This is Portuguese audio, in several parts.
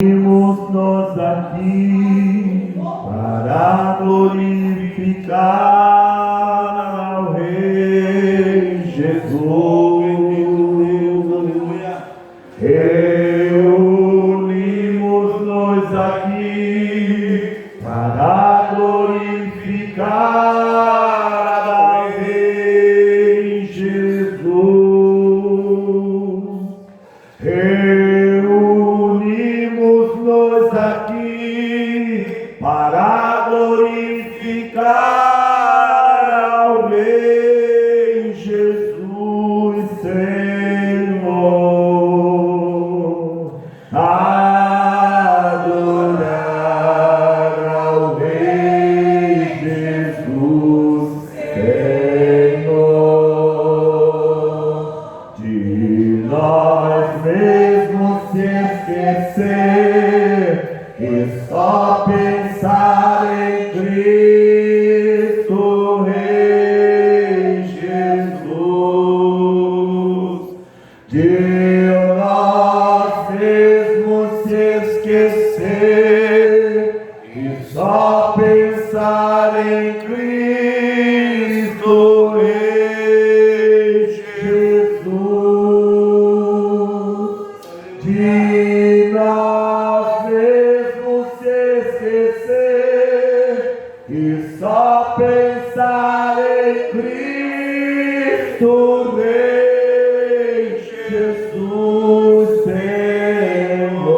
Nós aqui para glorificar ao Rei Jesus. Reunimos nós aqui para glorificar ao Rei Jesus. Aqui para glorificar ao Rei Jesus, Senhor, adorar ao Rei Jesus, Senhor, de nós mesmos se esquecer e só pensar em Cristo, Rei Jesus, de nós mesmos se esquecer e só pensar em Cristo, Rei Jesus, de nós mesmos e só pensar em Cristo, Rei Jesus, Senhor,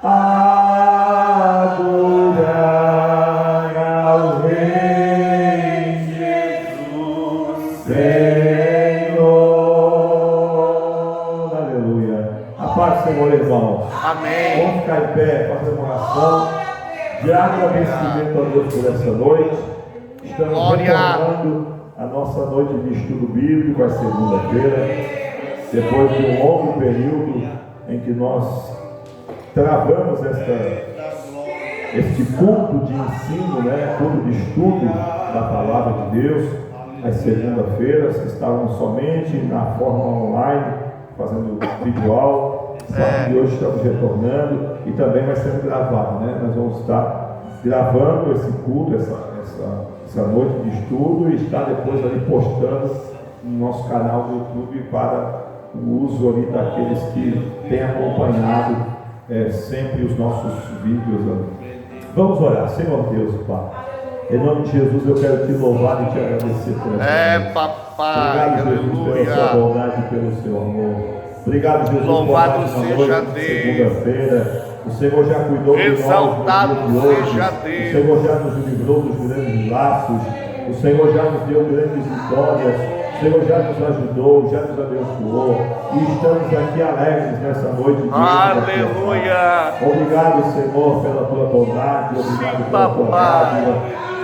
adorar ao Rei Jesus, Senhor. Aleluia. A paz do Senhor, irmão. Amém. Vamos ficar em pé, fazer uma oração de agradecimento a Deus por essa noite. Estamos retornando a nossa noite de estudo bíblico, a segunda-feira, depois de um longo período em que nós travamos este culto de ensino, culto de estudo da palavra de Deus, às segundas-feiras, que estavam somente na forma online, fazendo videoaula. Sábado de hoje estamos retornando e também vai sendo gravado, Nós vamos estar gravando esse culto, essa noite de estudo, e estar depois ali postando no nosso canal do YouTube para o uso ali daqueles que têm acompanhado sempre os nossos vídeos ali. Vamos orar. Senhor Deus e Pai, em nome de Jesus eu quero te louvar e te agradecer por essa noite. Papai, obrigado, Jesus, pela sua bondade e pelo seu amor. Obrigado, Jesus, louvado seja Deus. Segunda-feira, o Senhor já cuidou de nós. Exaltado seja O Deus. Senhor já nos livrou dos grandes laços. O Senhor já nos deu grandes vitórias. O Senhor já nos ajudou, já nos abençoou. E estamos aqui alegres nessa noite. Aleluia. Obrigado, Senhor, pela tua bondade. Obrigado pela tua dádiva.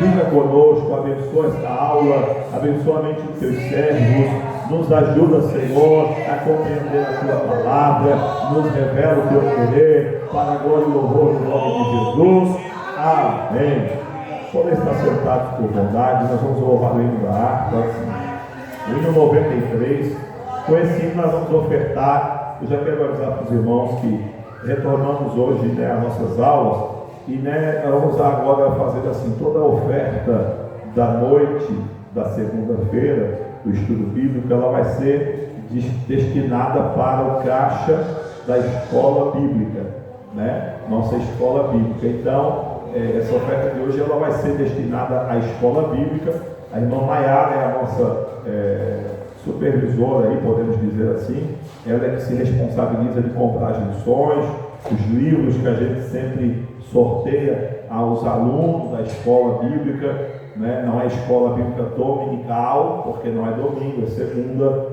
Fica conosco, abençoa esta aula, abençoa a mente dos teus servos. Nos ajuda, Senhor, a compreender a tua palavra, nos revela o teu querer, para a glória e louvor do nome de Jesus. Amém. Podem estar sentados por bondade, nós vamos louvar o hino da harpa, o hino 93. Com esse hino nós vamos ofertar. Eu já quero avisar para os irmãos que retornamos hoje às nossas aulas, e nós vamos agora fazer assim, toda a oferta da noite da segunda-feira, do estudo bíblico, ela vai ser destinada para o caixa da escola bíblica, Nossa escola bíblica. Então, essa oferta de hoje ela vai ser destinada à escola bíblica. A irmã Maiara é a nossa supervisora, aí, podemos dizer assim. Ela é que se responsabiliza de comprar as lições, os livros que a gente sempre sorteia aos alunos da escola bíblica. Não é escola bíblica dominical, porque não é domingo, é segunda,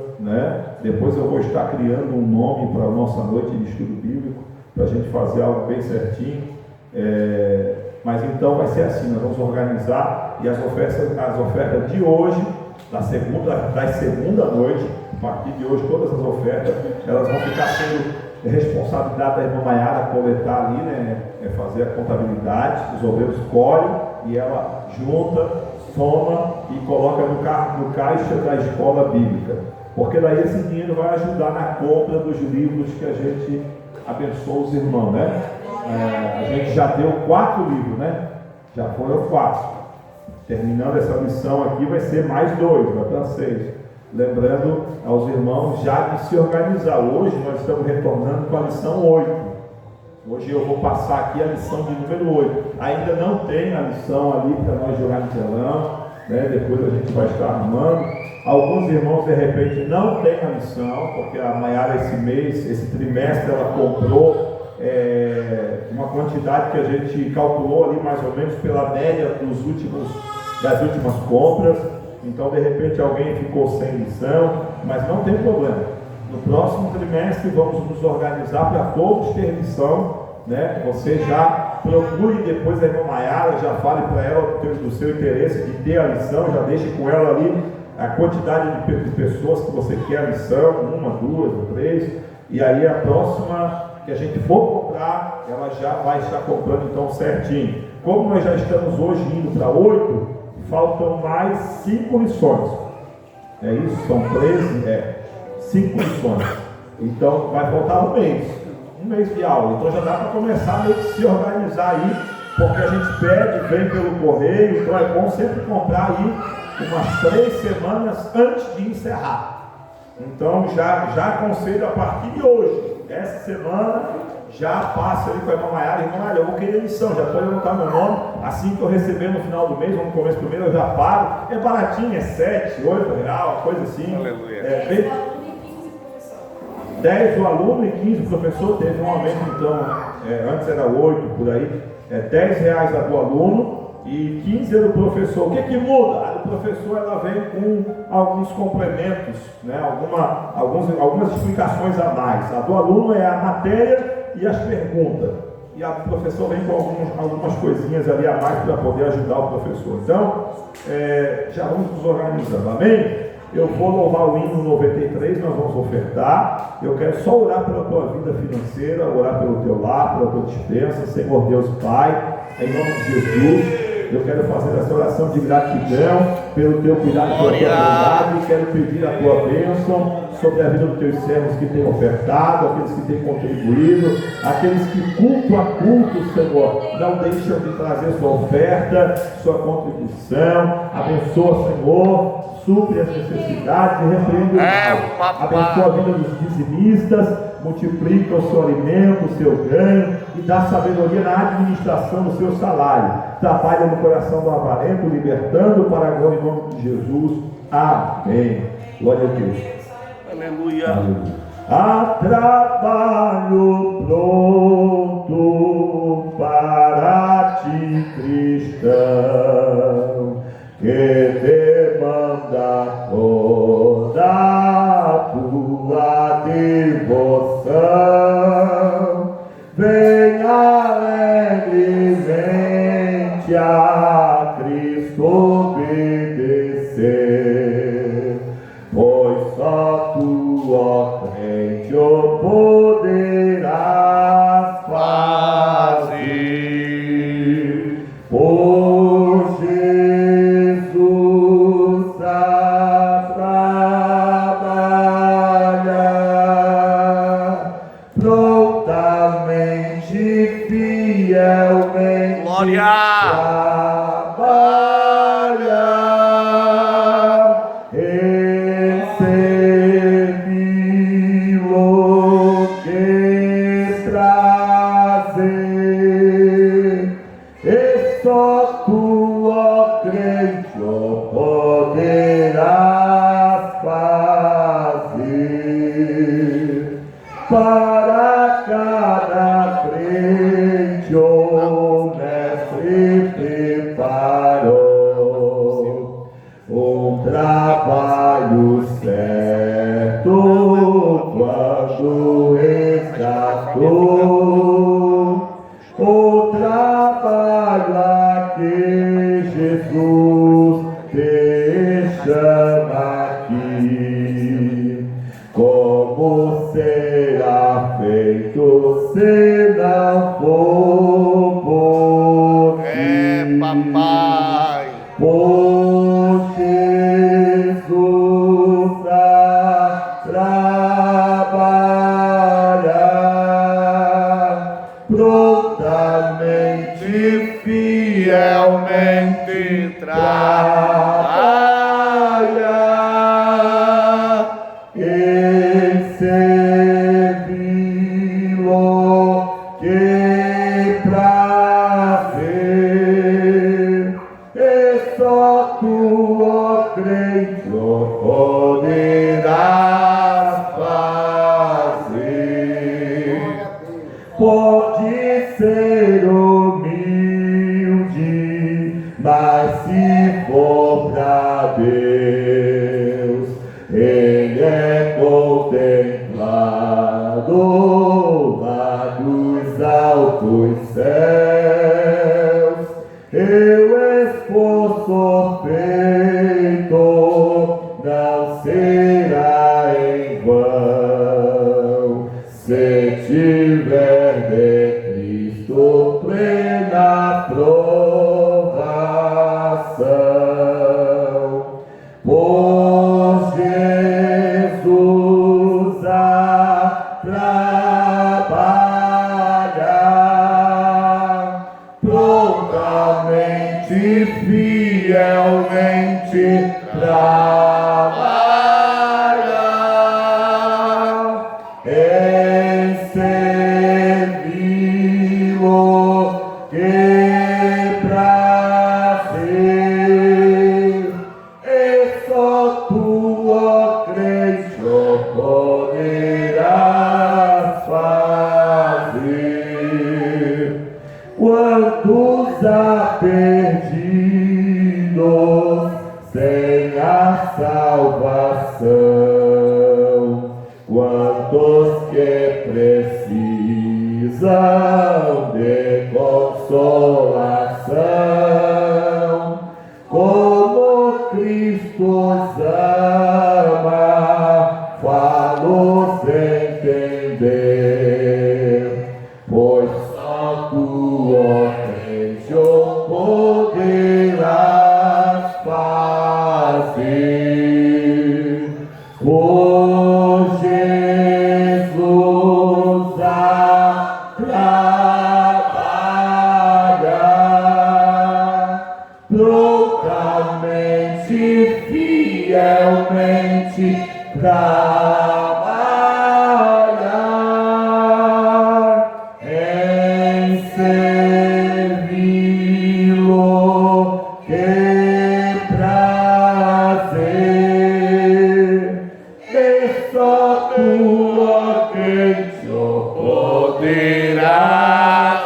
Depois eu vou estar criando um nome para a nossa noite de estudo bíblico, para a gente fazer algo bem certinho. Mas então vai ser assim, nós vamos organizar, e as ofertas de hoje, da segunda noite, a partir de hoje, todas as ofertas, elas vão ficar sendo responsabilidade da irmã Maiara coletar ali, fazer a contabilidade, os obreiros colhem e ela junta, soma e coloca no caixa da escola bíblica, porque daí esse dinheiro vai ajudar na compra dos livros que a gente abençoa os irmãos, né? A gente já deu 4 livros, né? Já foram 4. Terminando essa lição aqui, vai ser mais 2, vai para 6. Lembrando aos irmãos já de se organizar. Hoje nós estamos retornando com a lição 8. Hoje eu vou passar aqui a lição de número 8. Ainda não tem a lição ali para nós jogar no telão, né? Depois a gente vai estar arrumando. Alguns irmãos de repente não têm a lição, porque a Maiara esse trimestre, ela comprou uma quantidade que a gente calculou ali mais ou menos pela média das últimas compras. Então de repente alguém ficou sem lição, mas não tem problema. No próximo trimestre vamos nos organizar para todos ter lição, né? Você já procure depois a irmã Maiara, já fale para ela do seu interesse de ter a lição, já deixe com ela ali a quantidade de pessoas que você quer a lição, 1, 2 ou 3, e aí a próxima que a gente for comprar, ela já vai estar comprando então certinho. Como nós já estamos hoje indo para 8, faltam mais 5 lições. É isso? São 13? 5 lições. Então vai faltar um mês de aula. Então já dá para começar a meio que se organizar aí, porque a gente pede, vem pelo correio, então é bom sempre comprar aí umas 3 semanas antes de encerrar. Então já aconselho a partir de hoje, essa semana, já passa ali com a irmã Maiara. Irmã Maiara, eu vou querer lição, já pode anotar meu nome, assim que eu receber no final do mês, ou no começo do mês, eu já pago. É baratinho, é 7, 8 reais, coisa assim. Aleluia. 10 o aluno e 15 o professor. Teve um aumento então, antes era 8 por aí, 10 reais a do aluno e 15 é do professor. O que muda? A do professor ela vem com alguns complementos, né? Algumas explicações a mais. A do aluno é a matéria e as perguntas, e a do professor vem com algumas coisinhas ali a mais para poder ajudar o professor. Então, já vamos nos organizando, amém? Eu vou louvar o hino 93, nós vamos ofertar. Eu quero só orar pela tua vida financeira, orar pelo teu lar, pela tua dispensa. Senhor Deus Pai, em nome de Jesus, eu quero fazer essa oração de gratidão pelo teu cuidado, pela tua bondade. Quero pedir a tua bênção sobre a vida dos teus servos que têm ofertado, aqueles que têm contribuído, aqueles que culto a culto, Senhor, não deixam de trazer sua oferta, sua contribuição. Abençoa, Senhor, supre as necessidades e repreende o mal. Abençoa a vida dos dizimistas, multiplica o seu alimento, o seu ganho, e dá sabedoria na administração do seu salário. Trabalha no coração do avarento, libertando para a glória em nome de Jesus. Amém. Glória a Deus. Aleluia. Aleluia. Há trabalho pronto para ti, cristão, que demanda toda a tua devoção. Venha alegremente a Cristo obedecer, pois só tu, ó crente, o poderás fazer. Por Jesus a trabalhar, prontamente, fielmente. Glória! Para cada crente o mestre preparou um trabalho certo quando resgatou o trabalho a que Jesus te chama aqui. Como será feito se não for por ti? Papai. Por Jesus a trabalhar, fielmente trabalha em servi-lo, que prazer, e só tu, ó crente, o poderás fazer. Pode ser humilde, mas se for pra Deus, Ele é contemplado lá dos altos céus. Eu esforço feito não será em vão, se tiver de Cristo plena provação. Por Jesus a trabalhar, prontamente, fielmente trabalhar em servi-lo, que prazer, e só tu, ó crente, o poderás fazer. Quantos há perdidos sem a salvação, quantos que precisam de consolação, como Cristo os ama, falo sem entender, pois só tu, ó crente, o poderás fazer. Por Jesus a trabalhar, prontamente, fielmente trabalhar em servi-lo, que prazer, e só tu, ó crente, o poderás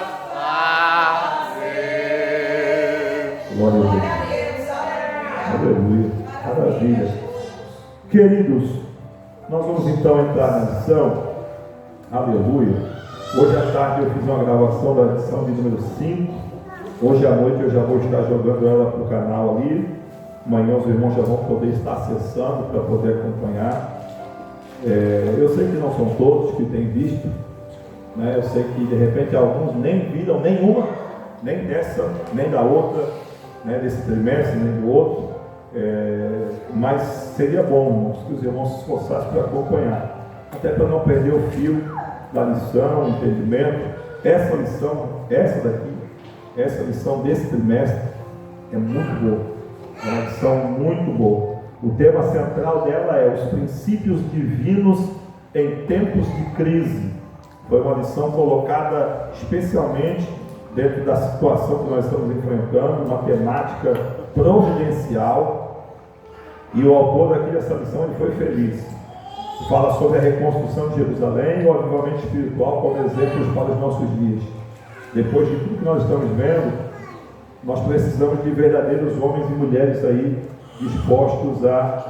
fazer. Glória a Deus. Aleluia. Maravilha. Queridos, nós vamos então entrar na lição. Aleluia. Hoje à tarde eu fiz uma gravação da lição de número 5. Hoje à noite eu já vou estar jogando ela para o canal ali. Amanhã os irmãos já vão poder estar acessando para poder acompanhar. Eu sei que não são todos que têm visto, né? Eu sei que de repente alguns nem viram nenhuma, nem dessa, nem da outra, né? Desse trimestre, nem do outro. Mas seria bom que os irmãos se esforçassem para acompanhar, até para não perder o fio da lição, o entendimento. Essa lição, essa lição desse trimestre é muito boa, é uma lição muito boa. O tema central dela é os princípios divinos em tempos de crise. Foi uma lição colocada especialmente dentro da situação que nós estamos enfrentando, uma temática providencial. E o autor aqui dessa lição ele foi feliz. Fala sobre a reconstrução de Jerusalém e o avivamento espiritual como exemplos para os nossos dias. Depois de tudo que nós estamos vendo, nós precisamos de verdadeiros homens e mulheres aí dispostos a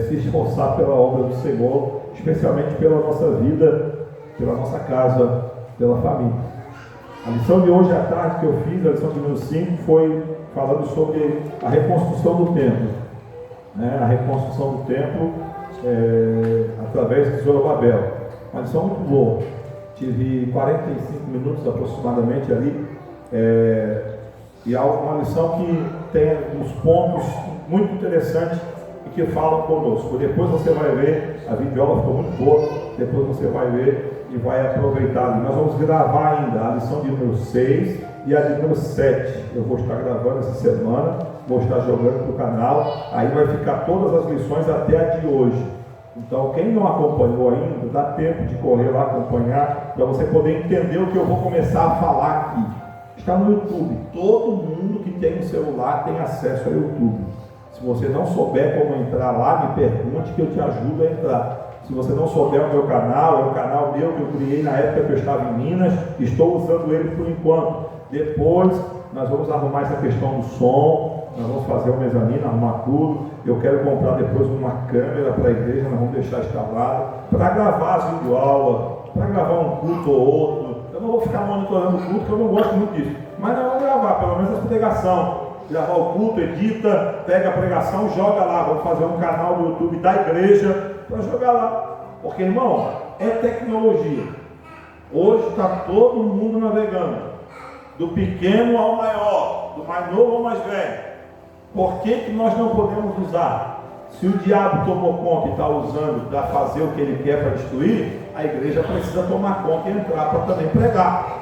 se esforçar pela obra do Senhor, especialmente pela nossa vida, pela nossa casa, pela família. A lição de hoje à tarde que eu fiz, a lição de número 5, foi falando sobre a reconstrução do templo, né? A reconstrução do templo através de Zorobabel. Uma lição muito boa. Tive 45 minutos aproximadamente ali, e é uma lição que tem uns pontos muito interessantes e que falam conosco. Depois você vai ver, a videoaula ficou muito boa, depois você vai ver e vai aproveitar. Nós vamos gravar ainda a lição de número 6 e a de número 7. Eu vou estar gravando essa semana, vou estar jogando para o canal, aí vai ficar todas as lições até a de hoje. Então, quem não acompanhou ainda, dá tempo de correr lá acompanhar, para você poder entender o que eu vou começar a falar aqui. Está no YouTube. Todo mundo que tem um celular tem acesso ao YouTube. Se você não souber como entrar lá, me pergunte que eu te ajudo a entrar. Se você não souber o meu canal, é um canal meu que eu criei na época que eu estava em Minas, estou usando ele por enquanto. Depois nós vamos arrumar essa questão do som, nós vamos fazer um mezanino, arrumar tudo. Eu quero comprar depois uma câmera para a igreja, nós vamos deixar instalada, para gravar as videoaulas, para gravar um culto ou outro. Eu não vou ficar monitorando o culto, porque eu não gosto muito disso. Mas nós vamos gravar, pelo menos as pregações. Gravar o culto, edita, pega a pregação, joga lá. Vamos fazer um canal do YouTube da igreja para jogar lá. Porque, irmão, é tecnologia. Hoje está todo mundo navegando. Do pequeno ao maior, do mais novo ao mais velho. Por que nós não podemos usar? Se o diabo tomou conta e está usando para fazer o que ele quer para destruir, a igreja precisa tomar conta e entrar para também pregar.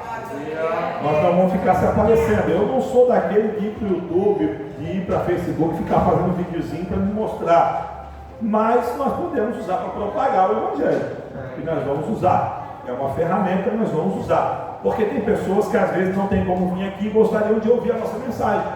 Nós não vamos ficar se aparecendo. Eu não sou daquele de ir para o YouTube, de ir para Facebook e ficar fazendo videozinho para me mostrar. Mas nós podemos usar para propagar o Evangelho. E nós vamos usar. É uma ferramenta que nós vamos usar. Porque tem pessoas que às vezes não tem como vir aqui e gostariam de ouvir a nossa mensagem.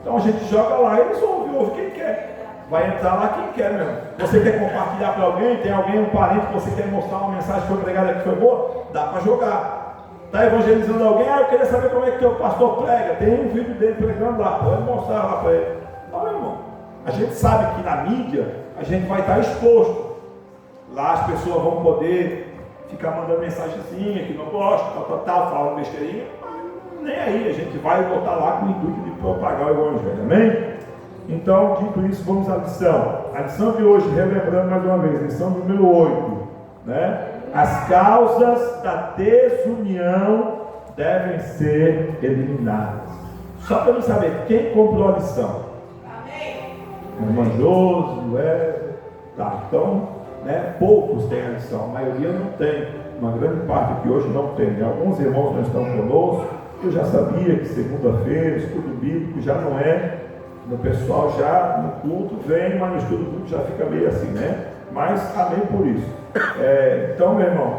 Então a gente joga lá e eles ouve quem quer. Vai entrar lá quem quer mesmo. Você quer compartilhar para alguém? Tem alguém, um parente que você quer mostrar uma mensagem que foi pregada que foi boa? Dá para jogar. Está evangelizando alguém? Eu queria saber como é que o pastor prega. Tem um vídeo dele pregando lá. Pode mostrar lá para ele. Não, meu irmão. A gente sabe que na mídia a gente vai estar exposto. Lá as pessoas vão poder ficar mandando mensagenzinha que não gosta, tal, falando besteirinha. Nem aí, a gente vai botar lá com o intuito de propagar o Evangelho. Amém? Então, dito isso, vamos à lição. A lição de hoje, relembrando mais uma vez, lição número 8, né? As causas da desunião devem ser eliminadas. Só para eu saber quem comprou a lição. Amém. Irmã Josi, tá, então, né, poucos têm a lição, a maioria não tem. Uma grande parte aqui hoje não tem. Alguns irmãos não estão conosco. Eu já sabia que segunda-feira, estudo bíblico já não é. O pessoal já no culto vem, mas no estudo bíblico já fica meio assim, né? Mas amém por isso. Então, meu irmão,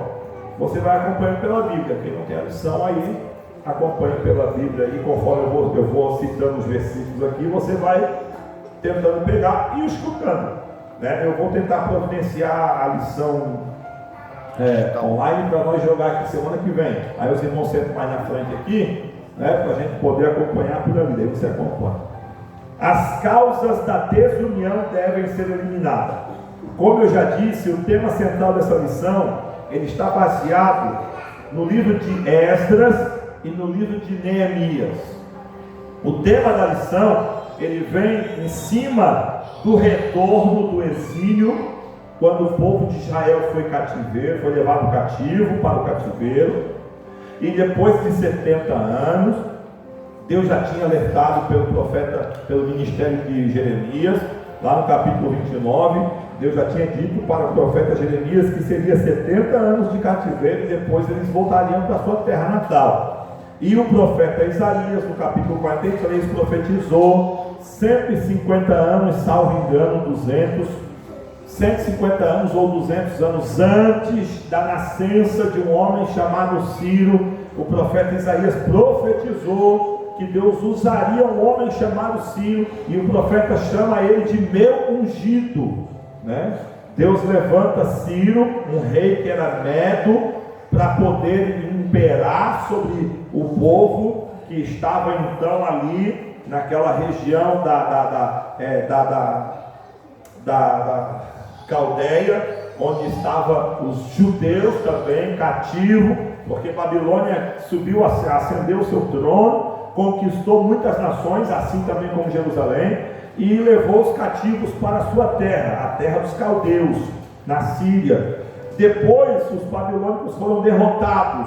você vai acompanhando pela Bíblia. Quem não tem a lição aí, acompanhe pela Bíblia. E conforme eu vou citando os versículos aqui, você vai tentando pegar e escutando, né? Eu vou tentar providenciar a lição online para nós jogar aqui semana que vem. Aí os irmãos sentam mais na frente aqui, né, para a gente poder acompanhar por ali. Daí você acompanha. As causas da desunião devem ser eliminadas. Como eu já disse, o tema central dessa lição, ele está baseado no livro de Esdras e no livro de Neemias. O tema da lição, ele vem em cima do retorno do exílio, quando o povo de Israel foi cativeiro, foi levado cativo para o cativeiro, e depois de 70 anos, Deus já tinha alertado pelo profeta, pelo ministério de Jeremias, lá no capítulo 29, Deus já tinha dito para o profeta Jeremias que seria 70 anos de cativeiro e depois eles voltariam para a sua terra natal. E o profeta Isaías, no capítulo 43, profetizou 150 anos, salvo engano, 150 anos ou 200 anos antes da nascença de um homem chamado Ciro. O profeta Isaías profetizou que Deus usaria um homem chamado Ciro, e o profeta chama ele de meu ungido, né? Deus levanta Ciro, um rei que era medo, para poder imperar sobre o povo que estava então ali naquela região da Caldeia, onde estavam os judeus também cativos, porque Babilônia subiu, ascendeu o seu trono, conquistou muitas nações, assim também como Jerusalém, e levou os cativos para a sua terra, a terra dos caldeus, na Síria. Depois os babilônicos foram derrotados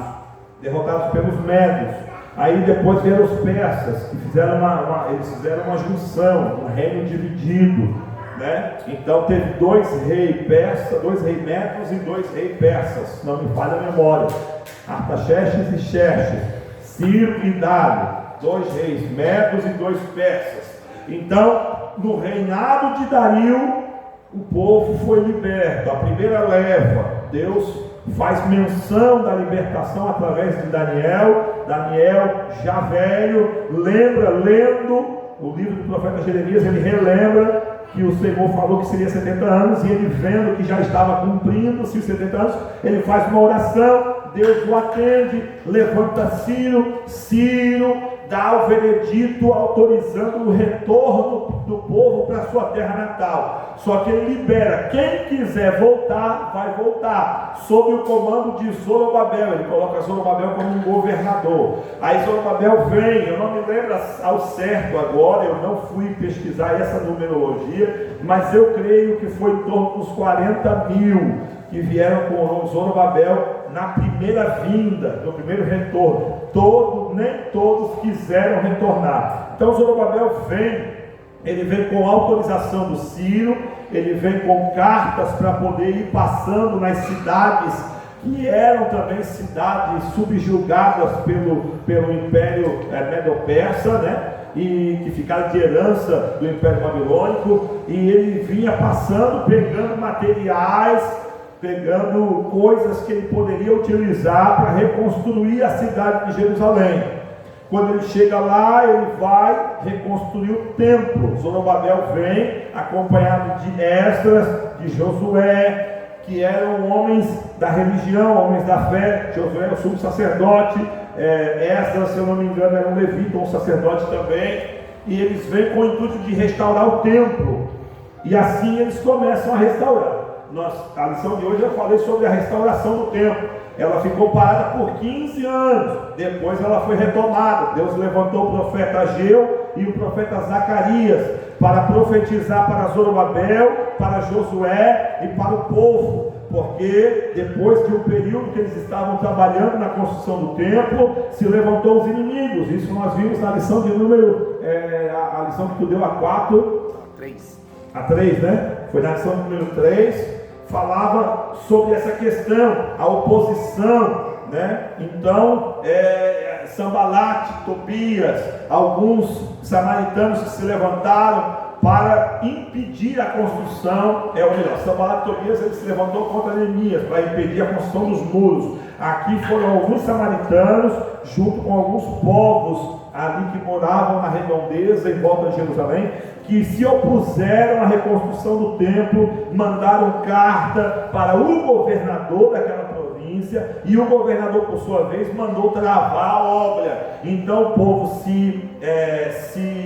pelos medos. Aí depois vieram os persas, que eles fizeram uma junção, um reino dividido. né? Então teve 2 reis persas, 2 reis medos e 2 reis persas, não me falha a memória, Artaxerxes e Xerxes, Ciro e Dário, 2 reis medos e 2 persas. Então, no reinado de Dario, o povo foi liberto. A primeira leva, Deus faz menção da libertação através de Daniel. Daniel, já velho, lendo o livro do profeta Jeremias, ele relembra que o Senhor falou que seria 70 anos, e ele vendo que já estava cumprindo-se os 70 anos, ele faz uma oração, Deus o atende, levanta Ciro dá o veredito autorizando o retorno do povo para a sua terra natal. Só que ele libera, quem quiser voltar, vai voltar, sob o comando de Zorobabel. Ele coloca Zorobabel como um governador. Aí Zorobabel vem, eu não me lembro ao certo agora, eu não fui pesquisar essa numerologia, mas eu creio que foi em torno dos 40 mil que vieram com Zorobabel na primeira vinda, no primeiro retorno. Nem todos quiseram retornar. Então Zorobabel ele vem com autorização do Ciro, ele vem com cartas para poder ir passando nas cidades que eram também cidades subjugadas pelo Império Medo-Persa, né? E que ficaram de herança do Império Babilônico, e ele vinha passando, pegando materiais, pegando coisas que ele poderia utilizar para reconstruir a cidade de Jerusalém. Quando ele chega lá, ele vai reconstruir o templo. Zorobabel vem acompanhado de Esdras, de Josué, que eram homens da religião, homens da fé. Josué é o sumo sacerdote, Esdras, se eu não me engano, era um levita, um sacerdote também, e eles vêm com o intuito de restaurar o templo, e assim eles começam a restaurar. A lição de hoje eu falei sobre a restauração do templo. Ela ficou parada por 15 anos, depois ela foi retomada. Deus levantou o profeta Ageu e o profeta Zacarias para profetizar para Zorobabel, para Josué e para o povo, porque depois de um período que eles estavam trabalhando na construção do templo, se levantou os inimigos. Isso nós vimos na lição de número, a lição que tu deu a 3, né? Foi na lição número 3, falava sobre essa questão, a oposição, né? Então, Sambalate, Tobias, alguns samaritanos que se levantaram para impedir a construção, Sambalate e Tobias, ele se levantou contra Neemias para impedir a construção dos muros. Aqui foram alguns samaritanos, junto com alguns povos ali que moravam na redondeza em volta de Jerusalém, que se opuseram à reconstrução do templo, mandaram carta para o governador daquela província, e o governador, por sua vez, mandou travar a obra. Então o povo se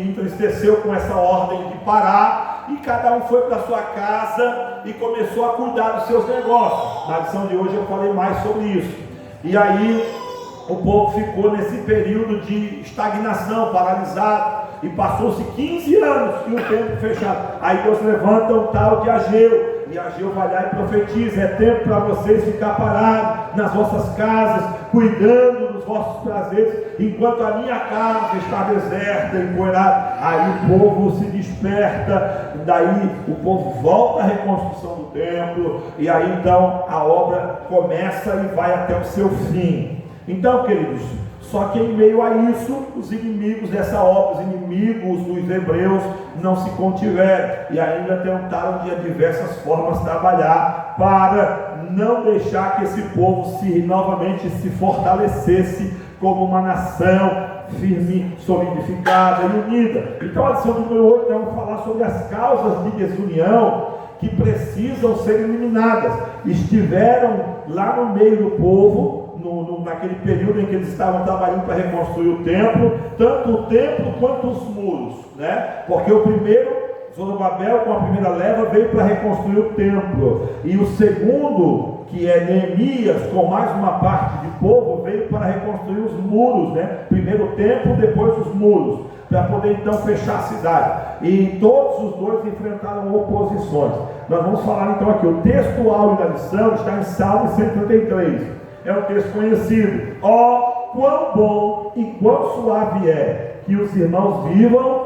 entristeceu com essa ordem de parar, e cada um foi para sua casa e começou a cuidar dos seus negócios. Na lição de hoje eu falei mais sobre isso. E aí o povo ficou nesse período de estagnação, paralisado, e passou-se 15 anos e o templo fechado. Aí Deus levanta um tal de Ageu, e Ageu vai lá e profetiza: é tempo para vocês ficar parados nas vossas casas, cuidando dos vossos prazeres, enquanto a minha casa está deserta, empoeirada. Aí o povo se desperta, daí o povo volta à reconstrução do templo, e aí então a obra começa e vai até o seu fim. Então, queridos, só que em meio a isso, os inimigos dessa obra, os inimigos dos hebreus, não se contiveram e ainda tentaram de diversas formas trabalhar para não deixar que esse povo novamente se fortalecesse como uma nação firme, solidificada e unida. Então a lição número 8, vamos falar sobre as causas de desunião que precisam ser eliminadas. Estiveram lá no meio do povo, naquele período em que eles estavam trabalhando para reconstruir o templo, tanto o templo quanto os muros, né? Porque o primeiro, Zorobabel, com a primeira leva, veio para reconstruir o templo, e o segundo, que é Neemias, com mais uma parte de povo, veio para reconstruir os muros, né? Primeiro o templo, depois os muros, para poder então fechar a cidade. E todos os dois enfrentaram oposições. Nós vamos falar então aqui, o texto áureo da lição está em Salmo 133. É um texto conhecido. Ó, quão bom e quão suave é que os irmãos vivam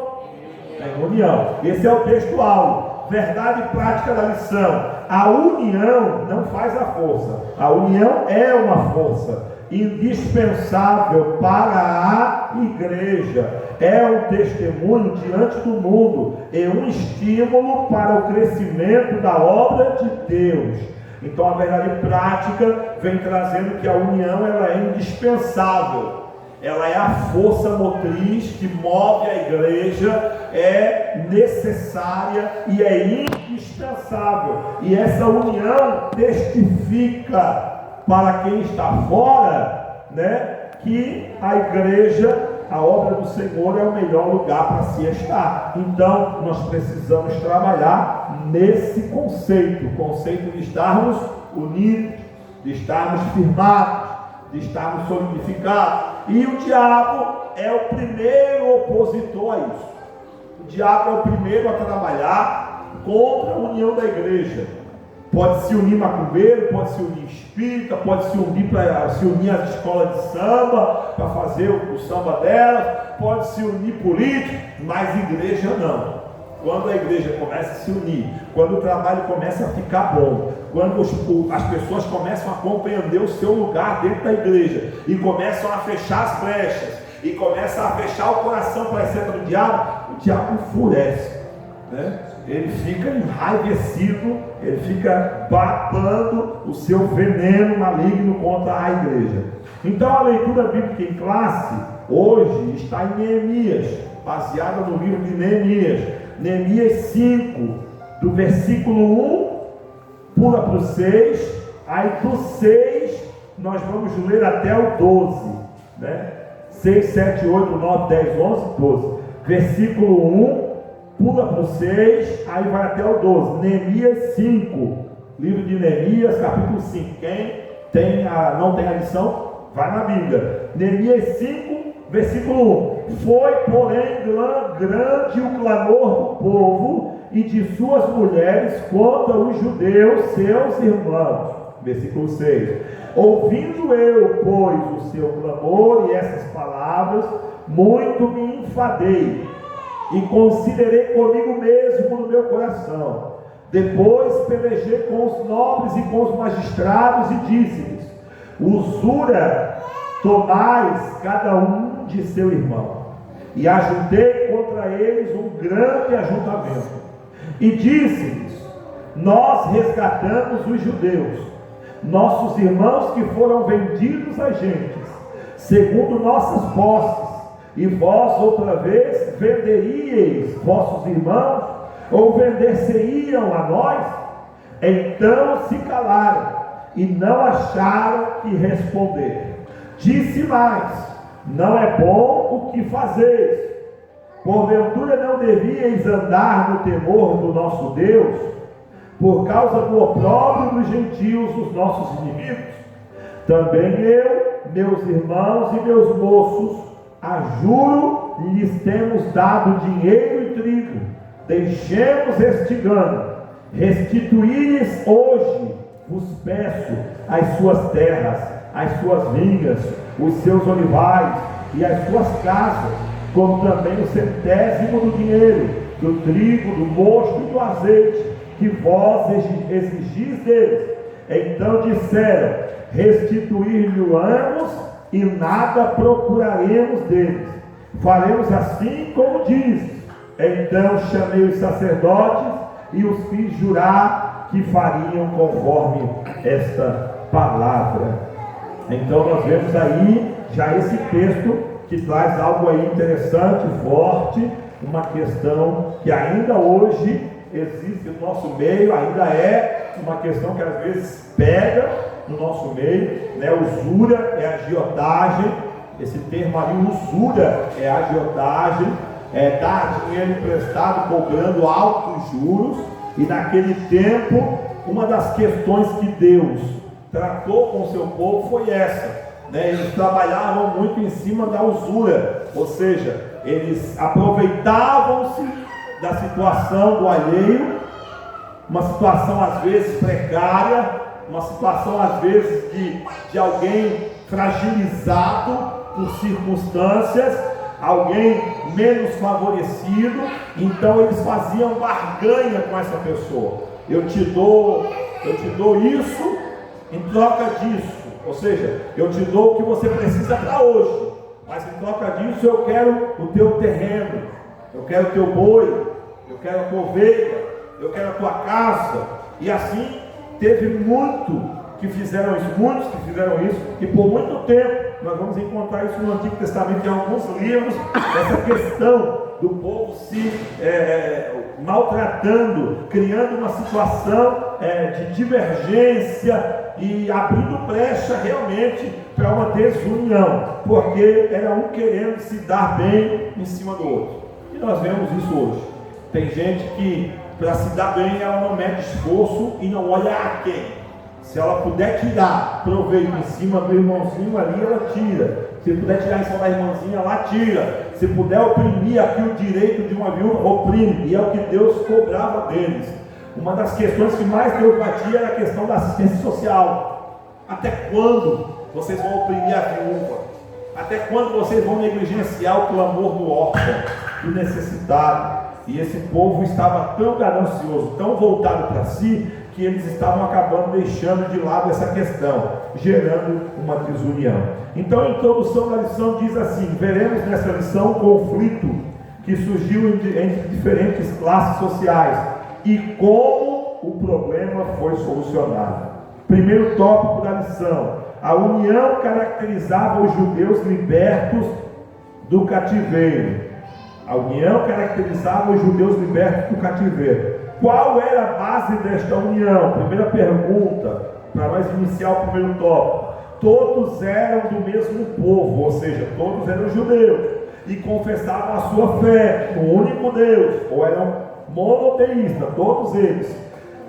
em união. Esse é o texto áureo. verdade prática da lição: a união não faz a força, a união é uma força indispensável para a igreja, é um testemunho diante do mundo, é um estímulo para o crescimento da obra de Deus. Então a verdade prática vem trazendo que a união ela é indispensável, ela é a força motriz que move a igreja, é necessária e é indispensável, e essa união testifica para quem está fora, né, que a igreja, a obra do Senhor é o melhor lugar para se estar. Então nós precisamos trabalhar nesse conceito, o conceito de estarmos unidos, de estarmos firmados, de estarmos solidificados. E o diabo é o primeiro opositor a isso. O diabo é o primeiro a trabalhar contra a união da igreja. Pode se unir macumbeiro, pode se unir espírita, pode se unir às escolas de samba, para fazer o samba delas, pode se unir político, mas igreja não. Quando a igreja começa a se unir, quando o trabalho começa a ficar bom, quando as pessoas começam a compreender o seu lugar dentro da igreja, e começam a fechar as brechas, e começam a fechar o coração para a seta do diabo, o diabo enfurece, né? Ele fica enraivecido, ele fica babando o seu veneno maligno contra a igreja. Então a leitura bíblica em classe hoje está em Neemias, baseada no livro de Neemias. Neemias 5, do versículo 1, pula para o 6, aí do 6 nós vamos ler até o 12, né? 6, 7, 8, 9, 10, 11, 12. Versículo 1, pula para o 6, aí vai até o 12. Neemias 5, livro de Neemias, capítulo 5. Quem não tem a lição, vai na Bíblia. Neemias 5, versículo 1. Foi, porém, grande o clamor do povo e de suas mulheres contra os judeus, seus irmãos. Versículo 6. Ouvindo eu, pois, o seu clamor e essas palavras, muito me enfadei e considerei comigo mesmo no meu coração. Depois pelejei com os nobres e com os magistrados e disse-lhes: usura tomais cada um de seu irmão. E ajuntei contra eles um grande ajuntamento. E disse-lhes: nós resgatamos os judeus, nossos irmãos que foram vendidos a gentes, segundo nossas posses. E vós outra vez venderíeis vossos irmãos, ou vender-se-iam a nós? Então se calaram e não acharam que responder. Disse mais: não é bom o que fazeis. Porventura não devíeis andar no temor do nosso Deus, por causa do opróbrio dos gentios, os nossos inimigos? Também eu, meus irmãos e meus moços, a juro lhes temos dado dinheiro e trigo. Deixemos este engano. Restituí-lhes hoje, vos peço, as suas terras, as suas vinhas, os seus olivais e as suas casas, como também o 100º do dinheiro, do trigo, do mosto e do azeite, que vós exigis deles. Então disseram: restituir-lhe-amos e nada procuraremos deles. Faremos assim como diz. Então chamei os sacerdotes e os fiz jurar que fariam conforme esta palavra. Então nós vemos aí já esse texto que traz algo aí interessante, forte, uma questão que ainda hoje existe no nosso meio, ainda é uma questão que às vezes pega no nosso meio, né? Usura é agiotagem. Esse termo ali, usura, é agiotagem, é dar dinheiro emprestado cobrando altos juros. E naquele tempo, uma das questões que Deus tratou com o seu povo foi essa, né? Eles trabalhavam muito em cima da usura, ou seja, eles aproveitavam-se da situação do alheio, uma situação às vezes precária, uma situação às vezes de alguém fragilizado por circunstâncias. alguém menos favorecido, então eles faziam barganha com essa pessoa. Eu te dou isso em troca disso, ou seja, eu te dou o que você precisa para hoje, mas em troca disso eu quero o teu terreno, eu quero o teu boi, eu quero a tua ovelha, eu quero a tua casa. E assim teve muitos que fizeram isso, e por muito tempo nós vamos encontrar isso no Antigo Testamento, em alguns livros, essa questão do povo se maltratando, criando uma situação de divergência e abrindo brecha realmente para uma desunião, porque era um querendo se dar bem em cima do outro. E nós vemos isso hoje. Tem gente que para se dar bem ela não mede esforço e não olha a quem. Se ela puder tirar proveito em cima do irmãozinho ali, ela tira. Se puder tirar em cima da irmãzinha, ela tira. Se puder oprimir aqui o direito de uma viúva, oprime. E é o que Deus cobrava deles. Uma das questões que mais Deus batia era a questão da assistência social. Até quando vocês vão oprimir a viúva? Até quando vocês vão negligenciar o clamor do órfão, do necessitado? E esse povo estava tão ganancioso, tão voltado para si, que eles estavam acabando deixando de lado essa questão, gerando uma desunião. Então a introdução da lição diz assim: veremos nessa lição um conflito que surgiu entre diferentes classes sociais e como o problema foi solucionado. Primeiro tópico da lição: a união caracterizava os judeus libertos do cativeiro. A união caracterizava os judeus libertos do cativeiro. Qual era a base desta união? Primeira pergunta, para nós iniciar o primeiro tópico. Todos eram do mesmo povo, ou seja, todos eram judeus, e confessavam a sua fé no único Deus, ou eram monoteístas, todos eles.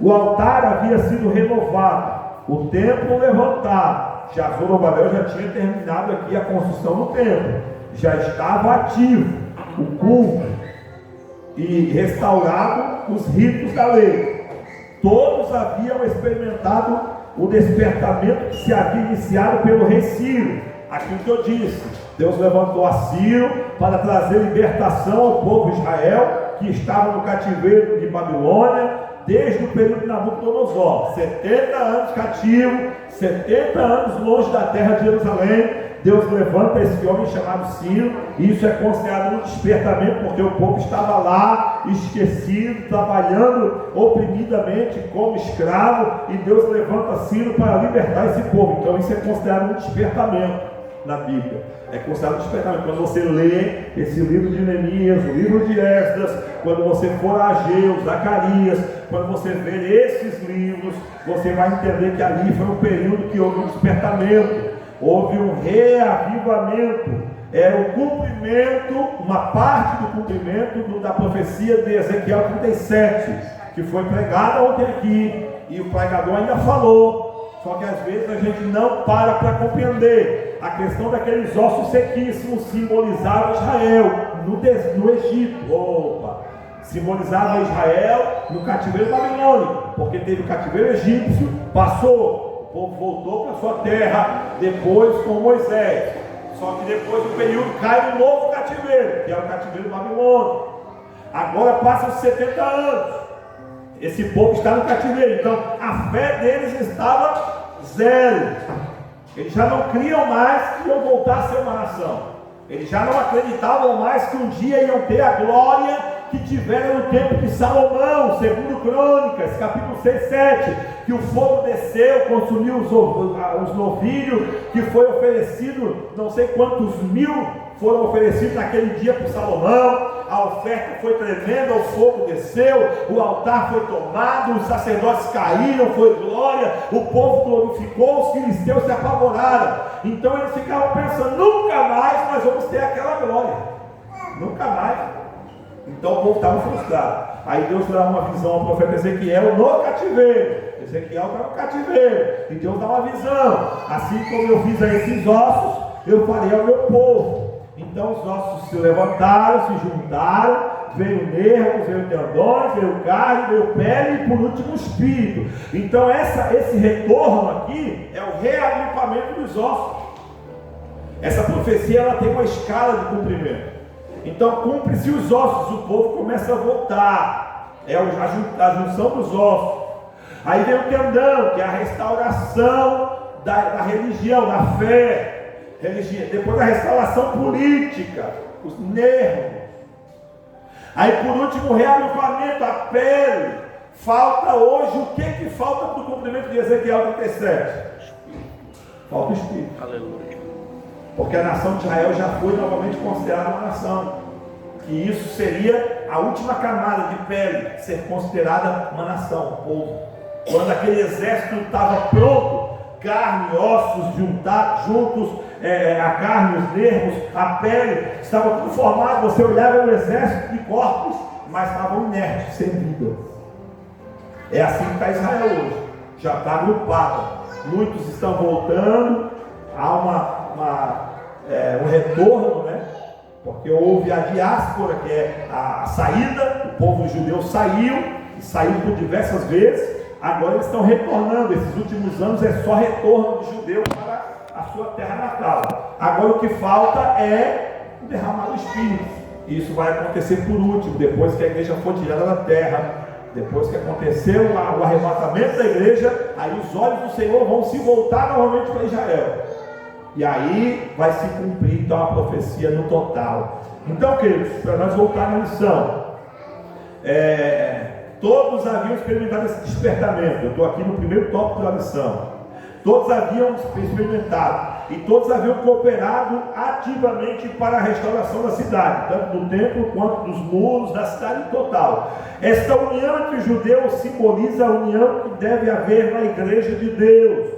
O altar havia sido renovado, o templo levantado. Já Zorobabel já tinha terminado aqui a construção do templo, já estava ativo o culto e restaurado os ritos da lei. Todos haviam experimentado o despertamento que se havia iniciado pelo rei Ciro. Aquilo que eu disse, Deus levantou a Ciro para trazer libertação ao povo de Israel, que estava no cativeiro de Babilônia desde o período de Nabucodonosor. 70 anos cativo, 70 anos longe da terra de Jerusalém. Deus levanta esse homem chamado Ciro, e isso é considerado um despertamento, porque o povo estava lá, esquecido, trabalhando oprimidamente como escravo, e Deus levanta Ciro para libertar esse povo. Então isso é considerado um despertamento na Bíblia. É considerado um despertamento. Quando você lê esse livro de Neemias, o livro de Esdras, quando você for a Ageu, Zacarias, quando você ver esses livros, você vai entender que ali foi um período que houve um despertamento. Houve um reavivamento, era o cumprimento, uma parte do cumprimento da profecia de Ezequiel 37, que foi pregada ontem aqui, e o pregador ainda falou, só que às vezes a gente não para compreender. A questão daqueles ossos sequíssimos simbolizava Israel no Egito, simbolizava Israel no cativeiro babilônico, porque teve o cativeiro egípcio, passou. O povo voltou para sua terra depois com Moisés. Só que depois do período cai um novo cativeiro, que é o cativeiro babilônico. Agora passam 70 anos. Esse povo está no cativeiro. Então a fé deles estava zero. Eles já não criam mais que iam voltar a ser uma nação. Eles já não acreditavam mais que um dia iam ter a glória que tiveram no tempo de Salomão, segundo Crônicas, capítulo 6, 7, que o fogo desceu, consumiu os novilhos, que foi oferecido, não sei quantos mil foram oferecidos naquele dia por Salomão. A oferta foi tremenda, o fogo desceu, o altar foi tomado, os sacerdotes caíram, foi glória, o povo glorificou, os filisteus se apavoraram. Então eles ficavam pensando: nunca mais nós vamos ter aquela glória, nunca mais. Então o povo estava frustrado. Aí Deus dá uma visão ao profeta Ezequiel no cativeiro. Ezequiel está no cativeiro, e Deus dá uma visão: assim como eu fiz a esses ossos, eu farei ao meu povo. Então os ossos se levantaram, se juntaram, veio nervos, veio tendões, veio carne, veio pele e por último espírito. Então esse retorno aqui é o reagrupamento dos ossos. Essa profecia ela tem uma escala de cumprimento. Então cumpre-se os ossos, o povo começa a voltar. É a junção dos ossos. Aí vem o tendão, que é a restauração da religião, da fé. Depois a restauração política, os nervos. Aí por último o reagrupamento, a pele. Falta hoje, o que falta para o cumprimento de Ezequiel 37? Falta o Espírito. Aleluia. Porque a nação de Israel já foi novamente considerada uma nação. E isso seria a última camada de pele, ser considerada uma nação, um povo. Quando aquele exército estava pronto, carne e ossos juntos, a carne, os nervos, a pele, estava tudo formado. Você olhava o exército de corpos, mas estavam inertes, sem vida. É assim que está Israel hoje, já está agrupado. Muitos estão voltando, há um retorno, né? Porque houve a diáspora, que é a saída, o povo judeu saiu, e saiu por diversas vezes. Agora eles estão retornando. Esses últimos anos é só retorno de judeu para a sua terra natal. Agora o que falta é o derramar do Espírito. Isso vai acontecer por último, depois que a igreja for tirada da terra. Depois que aconteceu o arrebatamento da igreja, aí os olhos do Senhor vão se voltar novamente para Israel. E aí vai se cumprir então a profecia no total. Então, queridos, para nós voltar na lição, todos haviam experimentado esse despertamento. Eu estou aqui no primeiro tópico da lição. Todos haviam experimentado e todos haviam cooperado ativamente para a restauração da cidade, tanto do templo quanto dos muros da cidade total. Esta união entre os judeus simboliza a união que deve haver na igreja de Deus.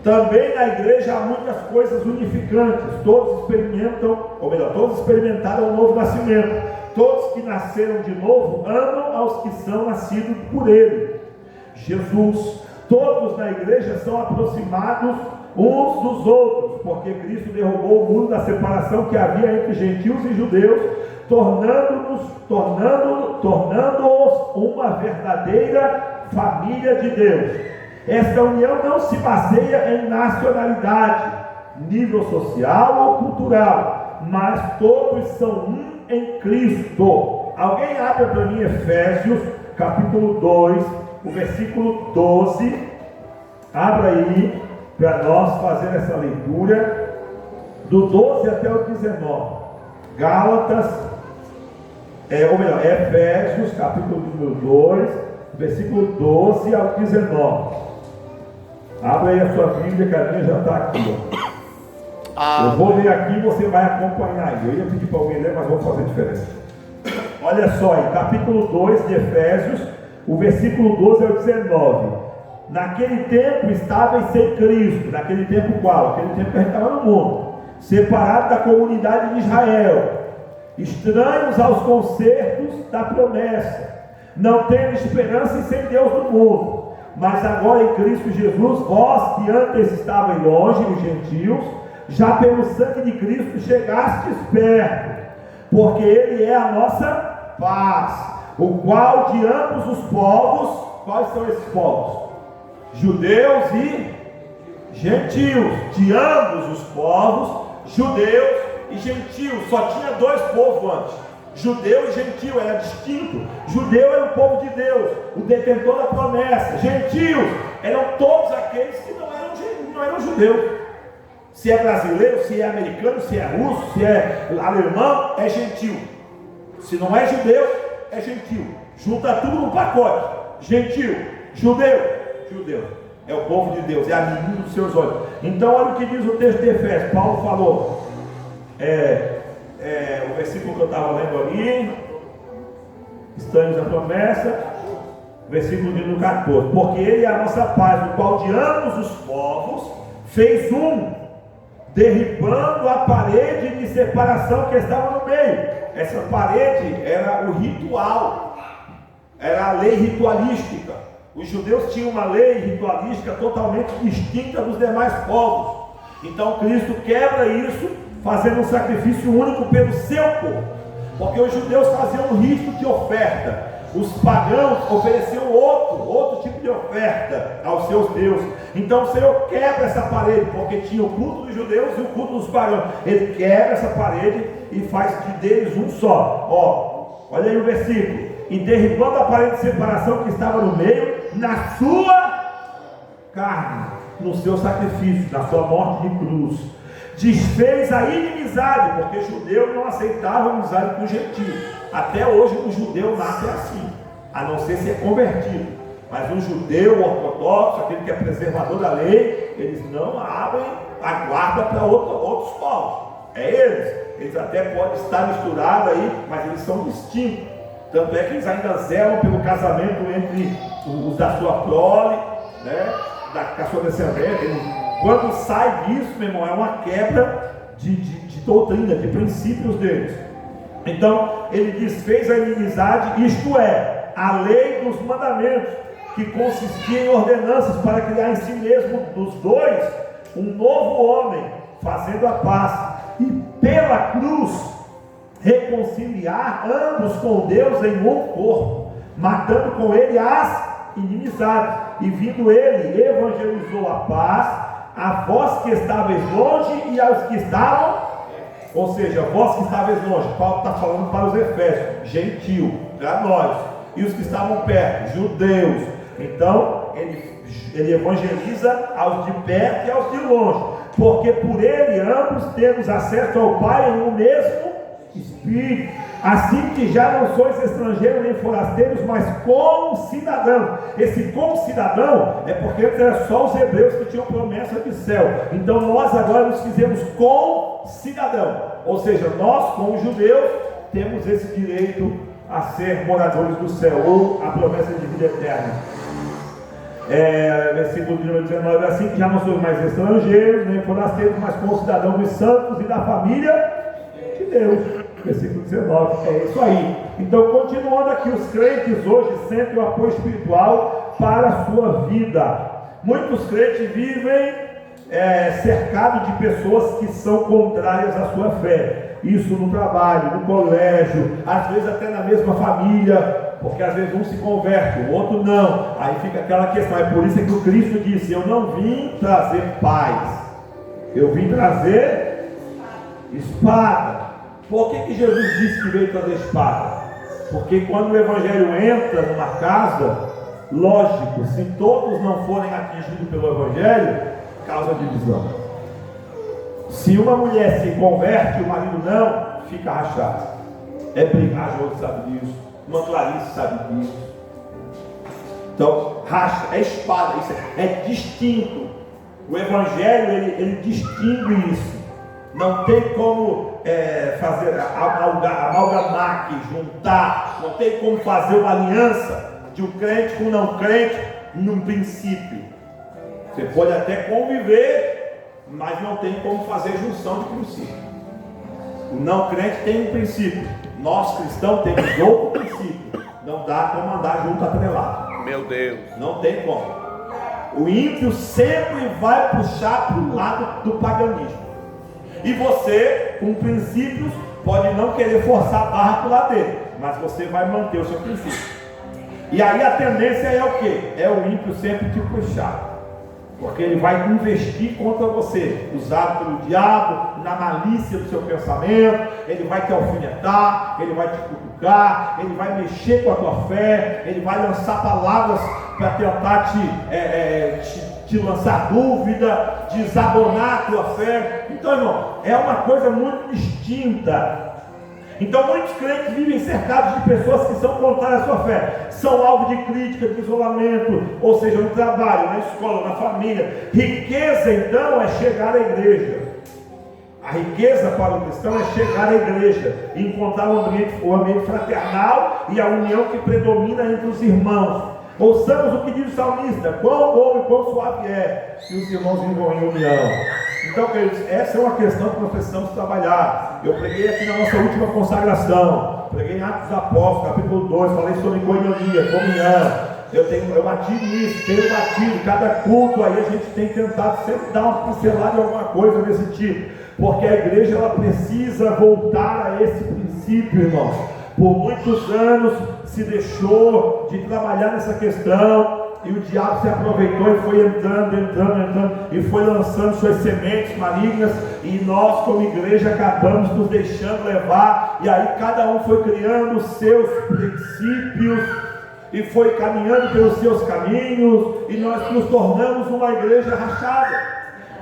Também na igreja há muitas coisas unificantes. Todos experimentaram o novo nascimento. Todos que nasceram de novo amam aos que são nascidos por Ele, Jesus. Todos na igreja são aproximados uns dos outros, porque Cristo derrubou o muro da separação que havia entre gentios e judeus, tornando-os uma verdadeira família de Deus. Esta união não se baseia em nacionalidade, nível social ou cultural, mas todos são um em Cristo. Alguém abre para mim Efésios capítulo 2, o versículo 12. Abra aí para nós fazer essa leitura do 12 até o 19. Gálatas, Efésios capítulo número 2, versículo 12 ao 19. Abra aí a sua Bíblia, que a minha já está aqui. Eu vou ler aqui e você vai acompanhar aí. Eu ia pedir para alguém ler, mas vou fazer diferença. Olha só aí, capítulo 2 de Efésios, o versículo 12 ao 19. Naquele tempo estáveis sem Cristo. Naquele tempo qual? Aquele tempo que a gente estava no mundo, separado da comunidade de Israel, estranhos aos concertos da promessa, não tendo esperança e sem Deus no mundo. Mas agora em Cristo Jesus, vós que antes estavais longe, os gentios, já pelo sangue de Cristo chegastes perto, porque Ele é a nossa paz, o qual de ambos os povos, quais são esses povos? Judeus e gentios. De ambos os povos, judeus e gentios. Só tinha dois povos antes, judeu e gentio, era distinto. Judeu era o povo de Deus, o detentor da promessa. Gentios eram todos aqueles que não eram judeus. Se é brasileiro, se é americano, se é russo, se é alemão, é gentio. Se não é judeu, é gentio. Junta tudo no pacote. Gentio, judeu. É o povo de Deus, é a menina dos seus olhos. Então olha o que diz o texto de Efésios. Paulo falou, o versículo que eu estava lendo ali, estamos na promessa, versículo de número 14. Porque Ele é a nossa paz, o qual de ambos os povos fez um, derribando a parede de separação que estava no meio. Essa parede era o ritual, era a lei ritualística. Os judeus tinham uma lei ritualística totalmente distinta dos demais povos. Então Cristo quebra isso, fazendo um sacrifício único pelo seu povo. Porque os judeus faziam um rito de oferta. Os pagãos ofereciam outro tipo de oferta aos seus deuses. Então o Senhor quebra essa parede, porque tinha o culto dos judeus e o culto dos pagãos. Ele quebra essa parede e faz deles um só. Olha aí o versículo. E derribando a parede de separação que estava no meio, na sua carne, no seu sacrifício, na sua morte de cruz, desfez a inimizade, porque judeu não aceitava amizade com gentio. Até hoje o judeu nasce assim, a não ser ser convertido. Mas o judeu ortodoxo, aquele que é preservador da lei, eles não abrem a guarda para outros povos. É eles até podem estar misturados aí, mas eles são distintos. Tanto é que eles ainda zelam pelo casamento entre os da sua prole, né, da sua descendência. Quando sai disso, meu irmão, é uma quebra de doutrina, de princípios deles. Então, ele desfez a inimizade, isto é, a lei dos mandamentos, que consistia em ordenanças para criar em si mesmo dos dois um novo homem, fazendo a paz, e pela cruz reconciliar ambos com Deus em um corpo, matando com ele as inimizades, e vindo ele, evangelizou a paz a vós que estáveis longe e aos que estavam, ou seja, vós que estáveis longe. Paulo está falando para os efésios, gentil, para nós, e os que estavam perto, judeus. Então ele evangeliza aos de perto e aos de longe, porque por ele ambos temos acesso ao Pai em um mesmo Espírito, assim que já não sois estrangeiros nem forasteiros, mas concidadãos. Esse concidadão é porque antes era só os hebreus que tinham promessa de céu. Então nós agora nos fizemos concidadão, ou seja, nós como judeus temos esse direito a ser moradores do céu, ou a promessa de vida eterna. Versículo número 19, assim que já não sois mais estrangeiros nem forasteiros, mas concidadãos dos santos e da família de Deus. Versículo 19, é isso aí. Então, continuando aqui, os crentes hoje sentem o apoio espiritual para a sua vida. Muitos crentes vivem cercados de pessoas que são contrárias à sua fé. Isso no trabalho, no colégio, às vezes até na mesma família, porque às vezes um se converte, o outro não. Aí fica aquela questão. É por isso que o Cristo disse: eu não vim trazer paz, eu vim trazer espada. Por que Jesus disse que veio trazer espada? Porque quando o evangelho entra numa casa, lógico, se todos não forem atingidos pelo evangelho, causa divisão. Se uma mulher se converte e o marido não, fica rachado. É brigar, João sabe disso, uma Clarice sabe disso. Então, racha, é espada, isso é distinto. O evangelho, ele distingue isso. Não tem como fazer amalgamar aqui, juntar. Não tem como fazer uma aliança de um crente com um não crente num princípio. Você pode até conviver, mas não tem como fazer junção de princípio. O não crente tem um princípio, nós cristãos temos outro princípio. Não dá como andar junto atrelado. Meu Deus, não tem como. O ímpio sempre vai puxar para o lado do paganismo. E você, com princípios, pode não querer forçar a barra para o lado dele, mas você vai manter o seu princípio. E aí a tendência é o quê? É o ímpio sempre te puxar. Porque ele vai investir contra você, usado pelo diabo, na malícia do seu pensamento. Ele vai te alfinetar, ele vai te cutucar, ele vai mexer com a tua fé, ele vai lançar palavras para tentar te lançar dúvida, desabonar a tua fé. Então, irmão, é uma coisa muito distinta. Então muitos crentes vivem cercados de pessoas que são contrárias à sua fé, são alvo de crítica, de isolamento, ou seja, no trabalho, na escola, na família. Riqueza então é chegar à igreja. A riqueza para o cristão é chegar à igreja e encontrar o ambiente fraternal e a união que predomina entre os irmãos. Ouçamos o que diz o salmista: quão bom e quão suave é que os irmãos vivam em união. Então, queridos, essa é uma questão que nós precisamos trabalhar. Eu preguei aqui na nossa última consagração, preguei em Atos dos Apóstolos, capítulo 2, falei sobre coinonia, comunhão. Eu bati nisso, tenho batido, cada culto aí a gente tem tentado sempre dar uma pincelada em alguma coisa desse tipo, porque a igreja ela precisa voltar a esse princípio, irmãos. Por muitos anos se deixou de trabalhar nessa questão, e o diabo se aproveitou e foi entrando, e foi lançando suas sementes malignas, e nós como igreja acabamos nos deixando levar, e aí cada um foi criando os seus princípios, e foi caminhando pelos seus caminhos, e nós nos tornamos uma igreja rachada.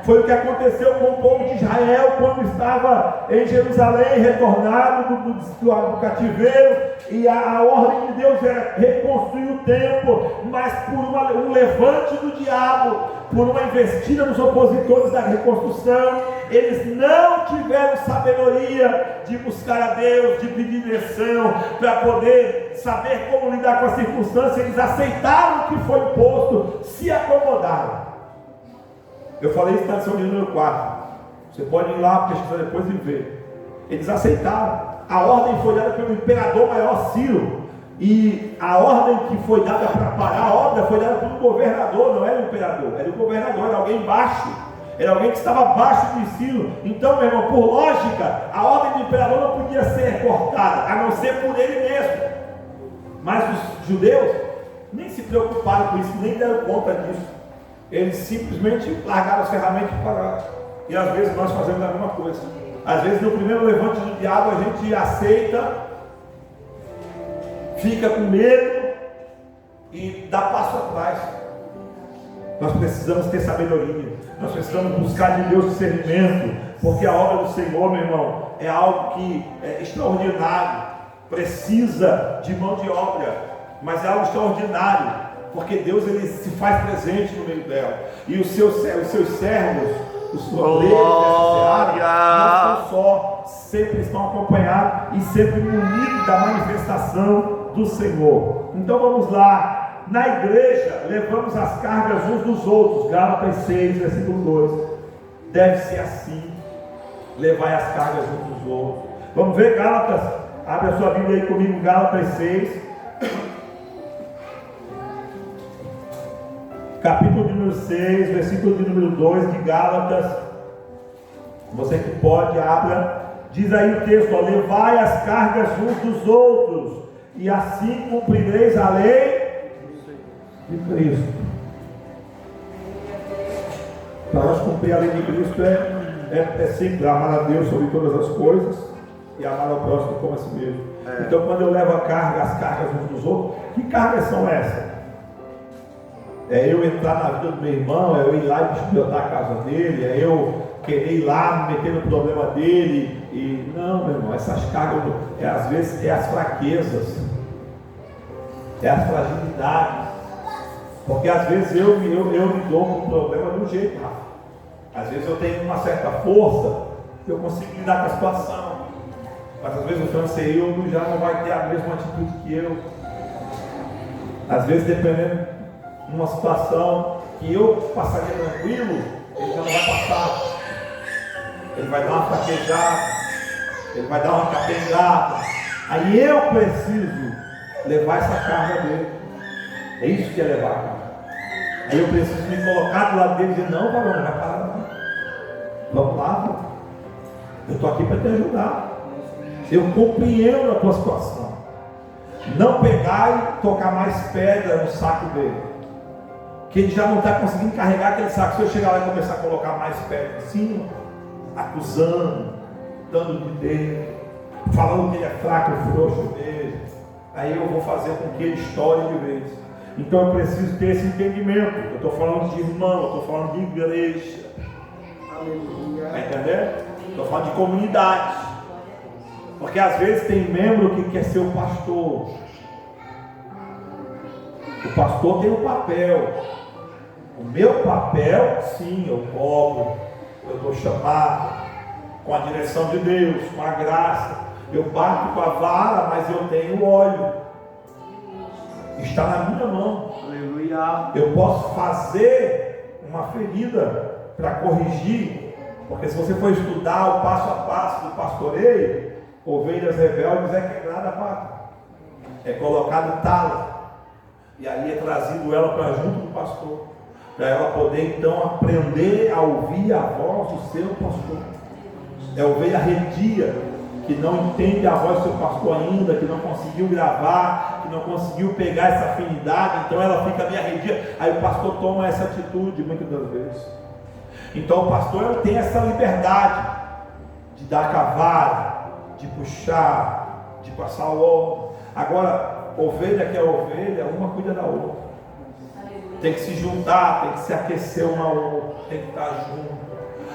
Foi o que aconteceu com o povo de Israel quando estava em Jerusalém, retornado do cativeiro, e a ordem de Deus era reconstruir o templo, mas por um levante do diabo, por uma investida nos opositores da reconstrução, eles não tiveram sabedoria de buscar a Deus, de pedir direção, para poder saber como lidar com a circunstância. Eles aceitaram o que foi imposto, se acomodaram. Eu falei isso na lição de número 4. Você pode ir lá pesquisar depois e ver. Eles aceitaram. A ordem foi dada pelo imperador maior Ciro. E a ordem que foi dada para parar a obra foi dada pelo governador, não era o imperador, era o governador, era alguém baixo. Era alguém que estava abaixo de Ciro. Então, meu irmão, por lógica, a ordem do imperador não podia ser cortada, a não ser por ele mesmo. Mas os judeus nem se preocuparam com isso, nem deram conta disso. Eles simplesmente largaram as ferramentas e pararam. E às vezes nós fazemos a mesma coisa. Às vezes no primeiro levante do diabo a gente aceita, fica com medo e dá passo atrás. Nós precisamos ter sabedoria. Nós precisamos buscar de Deus discernimento. Porque a obra do Senhor, meu irmão, é algo que é extraordinário. Precisa de mão de obra, mas é algo extraordinário. Porque Deus, ele se faz presente no meio dela. E os seus servos, os obreiros dessa seara, não são só, sempre estão acompanhados e sempre munidos da manifestação do Senhor. Então vamos lá. Na igreja, levamos as cargas uns dos outros. Gálatas 6, versículo 2. Deve ser assim. Levai as cargas uns dos outros. Vamos ver Gálatas. Abre a sua Bíblia aí comigo, Gálatas 6. Capítulo número 6, versículo de número 2 de Gálatas. Você que pode, abra. Diz aí o texto, ó, levai as cargas uns dos outros, e assim cumprireis a lei de Cristo. Para nós cumprir a lei de Cristo é simples, amar a Deus sobre todas as coisas e amar ao próximo como a si mesmo. Então quando eu levo as cargas uns dos outros, que cargas são essas? É eu entrar na vida do meu irmão, é eu ir lá e bisbilhotar a casa dele, é eu querer ir lá me meter no problema dele. E não, meu irmão, essas cargas, às vezes é as fraquezas, é as fragilidades. Porque às vezes eu me dou com o problema de um jeito, Rafa. Às vezes eu tenho uma certa força, eu consigo lidar com a situação. Mas às vezes o franceildo já não vai ter a mesma atitude que eu. Às vezes, dependendo uma situação que eu passaria tranquilo, ele já não vai passar. Ele vai dar uma fraquejada, ele vai dar uma capengada. Aí eu preciso levar essa carga dele. É isso que é levar a carga. Aí eu preciso me colocar do lado dele e dizer, não, varão, não vai parar não. Vamos lá, varão. Eu estou aqui para te ajudar. Eu compreendo a tua situação. Não pegar e tocar mais pedra no saco dele. Que ele já não está conseguindo carregar aquele saco. Se eu chegar lá e começar a colocar mais pedra em cima, acusando, dando de dele, falando que ele é fraco, frouxo dele, aí eu vou fazer com que ele estoure de vez. Então eu preciso ter esse entendimento. Eu estou falando de irmão, eu estou falando de igreja. Aleluia. Está entendendo? Estou falando de comunidade. Porque às vezes tem membro que quer ser o pastor. O pastor tem um papel. O meu papel, sim, eu cobro, eu estou chamado com a direção de Deus, com a graça. Eu bato com a vara, mas eu tenho óleo. Está na minha mão. Aleluia. Eu posso fazer uma ferida para corrigir, porque se você for estudar o passo a passo do pastoreio, ovelhas rebeldes é quebrada a pata, é colocado tala. E aí é trazido ela para junto do pastor, para ela poder então aprender a ouvir a voz do seu pastor. É ovelha redia. que não entende a voz do seu pastor ainda, que não conseguiu gravar, que não conseguiu pegar essa afinidade, então ela fica meio arredia, aí o pastor toma essa atitude muitas das vezes. Então o pastor ele tem essa liberdade de dar cavalo, de puxar, de passar o óleo. Agora, ovelha que é ovelha, uma cuida da outra. Tem que se juntar, tem que se aquecer uma ao outro, tem que estar junto.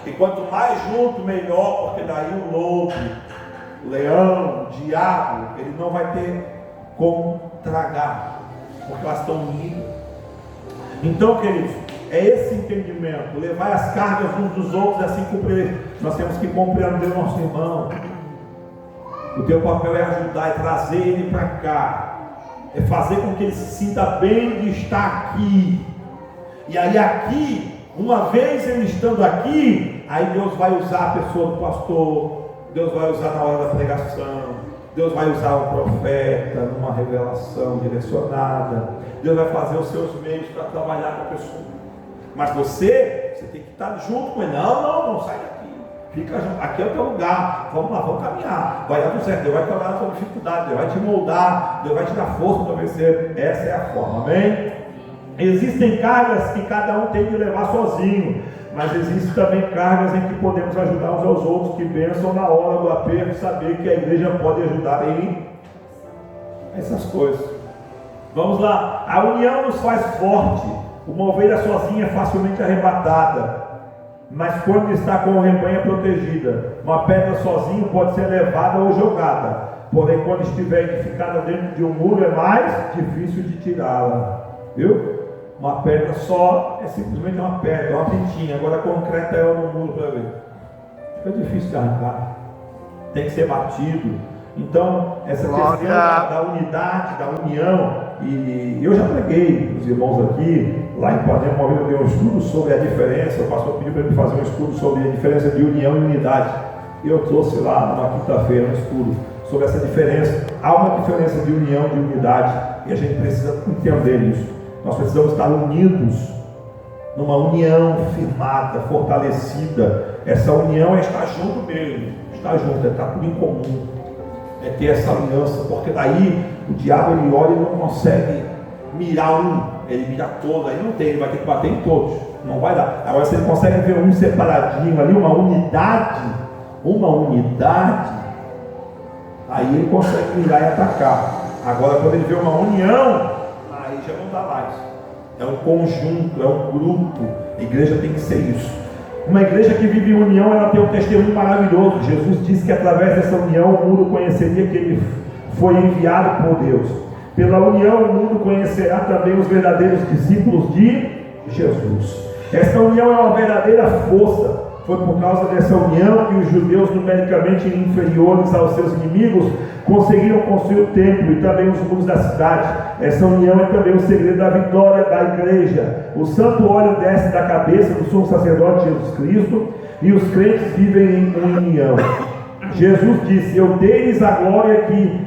E quanto mais junto, melhor, porque daí o lobo, o leão, o diabo, ele não vai ter como tragar, porque elas estão unidas. Então, queridos, é esse entendimento, levar as cargas uns dos outros, assim cumprir. Nós temos que compreender o nosso irmão. O teu papel é ajudar, é trazer ele para cá, é fazer com que ele se sinta bem de estar aqui. E aí aqui, uma vez ele estando aqui, aí Deus vai usar a pessoa do pastor, Deus vai usar na hora da pregação, Deus vai usar um profeta numa revelação direcionada, Deus vai fazer os seus meios para trabalhar com a pessoa. Mas você tem que estar junto com ele. Não sai daqui, fica junto, aqui é o teu lugar, vamos lá, vamos caminhar, vai dar tudo certo, Deus vai trabalhar a tua dificuldade, Deus vai te moldar, Deus vai te dar força para vencer. Essa é a forma, amém? Existem cargas que cada um tem que levar sozinho, mas existem também cargas em que podemos ajudar uns aos outros, que pensam na hora do aperto, saber que a igreja pode ajudar em essas coisas. Vamos lá, a união nos faz forte. Uma ovelha sozinha é facilmente arrebatada, mas quando está com o rebanho é protegida. Uma pedra sozinha pode ser levada ou jogada, porém quando estiver edificada dentro de um muro é mais difícil de tirá-la. Viu? Uma pedra só é simplesmente uma pedra, uma pintinha. Agora concreta ela no muro para ver. Fica difícil de arrancar. Tem que ser batido. Então, essa questão da unidade, da união, e eu já preguei os irmãos aqui, lá em Ipanema, uma vez eu dei um estudo sobre a diferença, o pastor pediu para ele fazer um estudo sobre a diferença de união e unidade. E eu trouxe lá numa quinta-feira um estudo sobre essa diferença. Há uma diferença de união e de unidade, e a gente precisa entender isso. Nós precisamos estar unidos, numa união firmada, fortalecida. Essa união é estar junto mesmo, estar junto, é estar tudo em comum, é ter essa aliança, porque daí o diabo ele olha e não consegue mirar um, ele mira todo, aí não tem, ele vai ter que bater em todos, não vai dar. Agora se ele consegue ver um separadinho ali, uma unidade, aí ele consegue mirar e atacar. Agora quando ele vê uma união, aí já não dá mais. É um conjunto, é um grupo. A igreja tem que ser isso. Uma igreja que vive em união, ela tem um testemunho maravilhoso. Jesus disse que através dessa união o mundo conheceria que ele foi enviado por Deus. Pela união o mundo conhecerá também os verdadeiros discípulos de Jesus. Essa união é uma verdadeira força. Foi por causa dessa união que os judeus, numericamente inferiores aos seus inimigos, conseguiram construir o templo e também os muros da cidade. Essa união é também o segredo da vitória da igreja. O santo óleo desce da cabeça do sumo sacerdote Jesus Cristo e os crentes vivem em união. Jesus disse: eu dei-lhes a glória que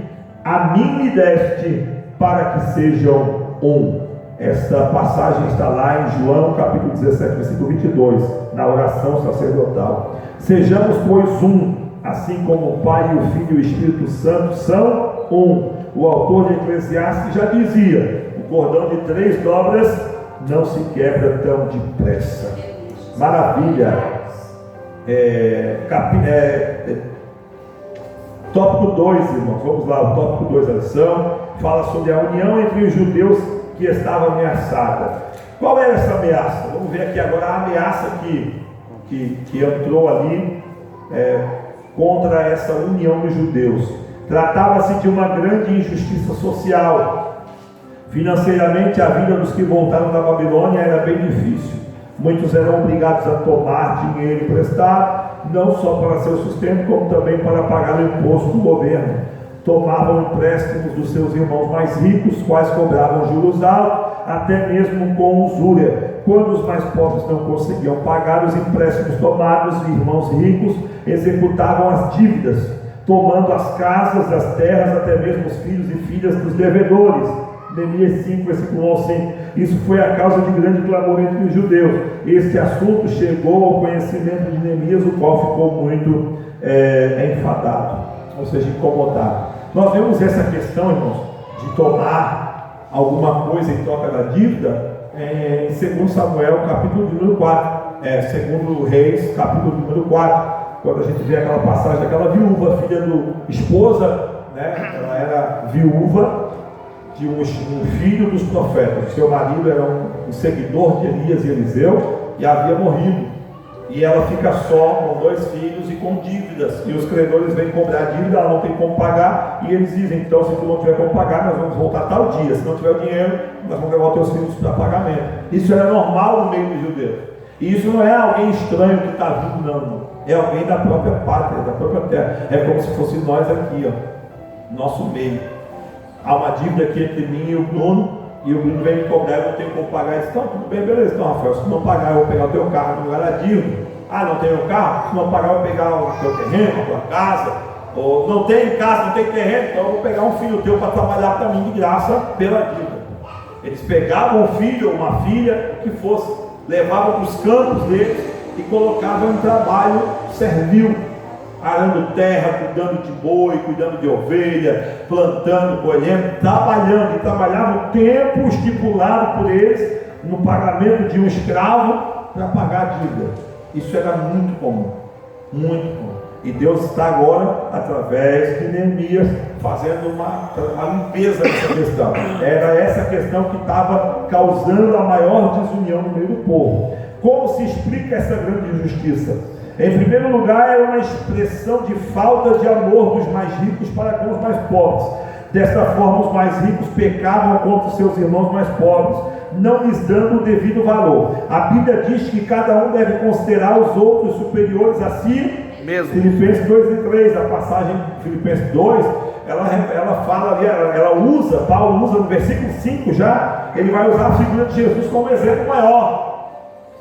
a mim me deste, para que sejam um. Esta passagem está lá em João capítulo 17, versículo 22, na oração sacerdotal. Sejamos, pois, um, assim como o Pai, o Filho e o Espírito Santo são um. O autor de Eclesiastes já dizia: o cordão de 3 dobras não se quebra tão depressa. Maravilha. Tópico 2, irmãos, vamos lá, o tópico 2 da lição fala sobre a união entre os judeus que estava ameaçada. Qual era essa ameaça? Vamos ver aqui agora a ameaça que entrou ali contra essa união dos judeus. Tratava-se de uma grande injustiça social. Financeiramente, a vida dos que voltaram da Babilônia era bem difícil. Muitos eram obrigados a tomar dinheiro emprestado, não só para seu sustento, como também para pagar o imposto do governo. Tomavam empréstimos dos seus irmãos mais ricos, quais cobravam juros altos, até mesmo com usúria. Quando os mais pobres não conseguiam pagar os empréstimos tomados, os irmãos ricos executavam as dívidas, tomando as casas, as terras, até mesmo os filhos e filhas dos devedores. Neemias 5, versículo 1 ao 5. Isso foi a causa de grande clamor entre os judeus. Este assunto chegou ao conhecimento de Neemias, o qual ficou muito enfadado. ou seja, incomodado. Nós vemos essa questão, irmãos, de tomar alguma coisa em troca da dívida em 2 Samuel, capítulo número 4, 2 Reis, capítulo número 4, quando a gente vê aquela passagem daquela viúva, filha do esposa, né? Ela era viúva de um filho dos profetas. Seu marido era um seguidor de Elias e Eliseu e havia morrido. E ela fica só com 2 filhos e com dívidas. E os credores vêm cobrar a dívida, ela não tem como pagar. E eles dizem: então, se tu não tiver como pagar, nós vamos voltar tal dia. Se não tiver o dinheiro, nós vamos levar os teus filhos para pagamento. Isso era normal no meio dos judeus. E isso não é alguém estranho que está vindo, não. É alguém da própria pátria, da própria terra. É como se fosse nós aqui, ó, nosso meio. Há uma dívida aqui entre mim e o Bruno, e o Bruno vem me cobrar, eu não tenho como pagar. Ele diz: então, tudo bem, beleza. Então, Rafael, se não pagar, eu vou pegar o teu carro no lugar da dívida. Ah, não tem o carro? Se não pagar, eu vou pegar o teu terreno, a tua casa. Ou não tem casa, não tem terreno, então eu vou pegar um filho teu para trabalhar para mim de graça pela dívida. Eles pegavam um filho ou uma filha que fosse, levavam para os campos deles e colocavam em trabalho servil, arando terra, cuidando de boi, cuidando de ovelha, plantando, colhendo, trabalhando, e trabalhavam o tempo estipulado por eles no pagamento de um escravo para pagar a dívida. Isso era muito comum, muito comum. E Deus está agora, através de Neemias, fazendo uma limpeza nessa questão. Era essa questão que estava causando a maior desunião no meio do povo. Como se explica essa grande injustiça? Em primeiro lugar, é uma expressão de falta de amor dos mais ricos para com os mais pobres. Desta forma, os mais ricos pecavam contra os seus irmãos mais pobres, não lhes dando o devido valor. A Bíblia diz que cada um deve considerar os outros superiores a si mesmo. Filipenses 2 e 3, a passagem de Filipenses 2, ela fala ali, Paulo usa no versículo 5 já, ele vai usar a figura de Jesus como exemplo maior.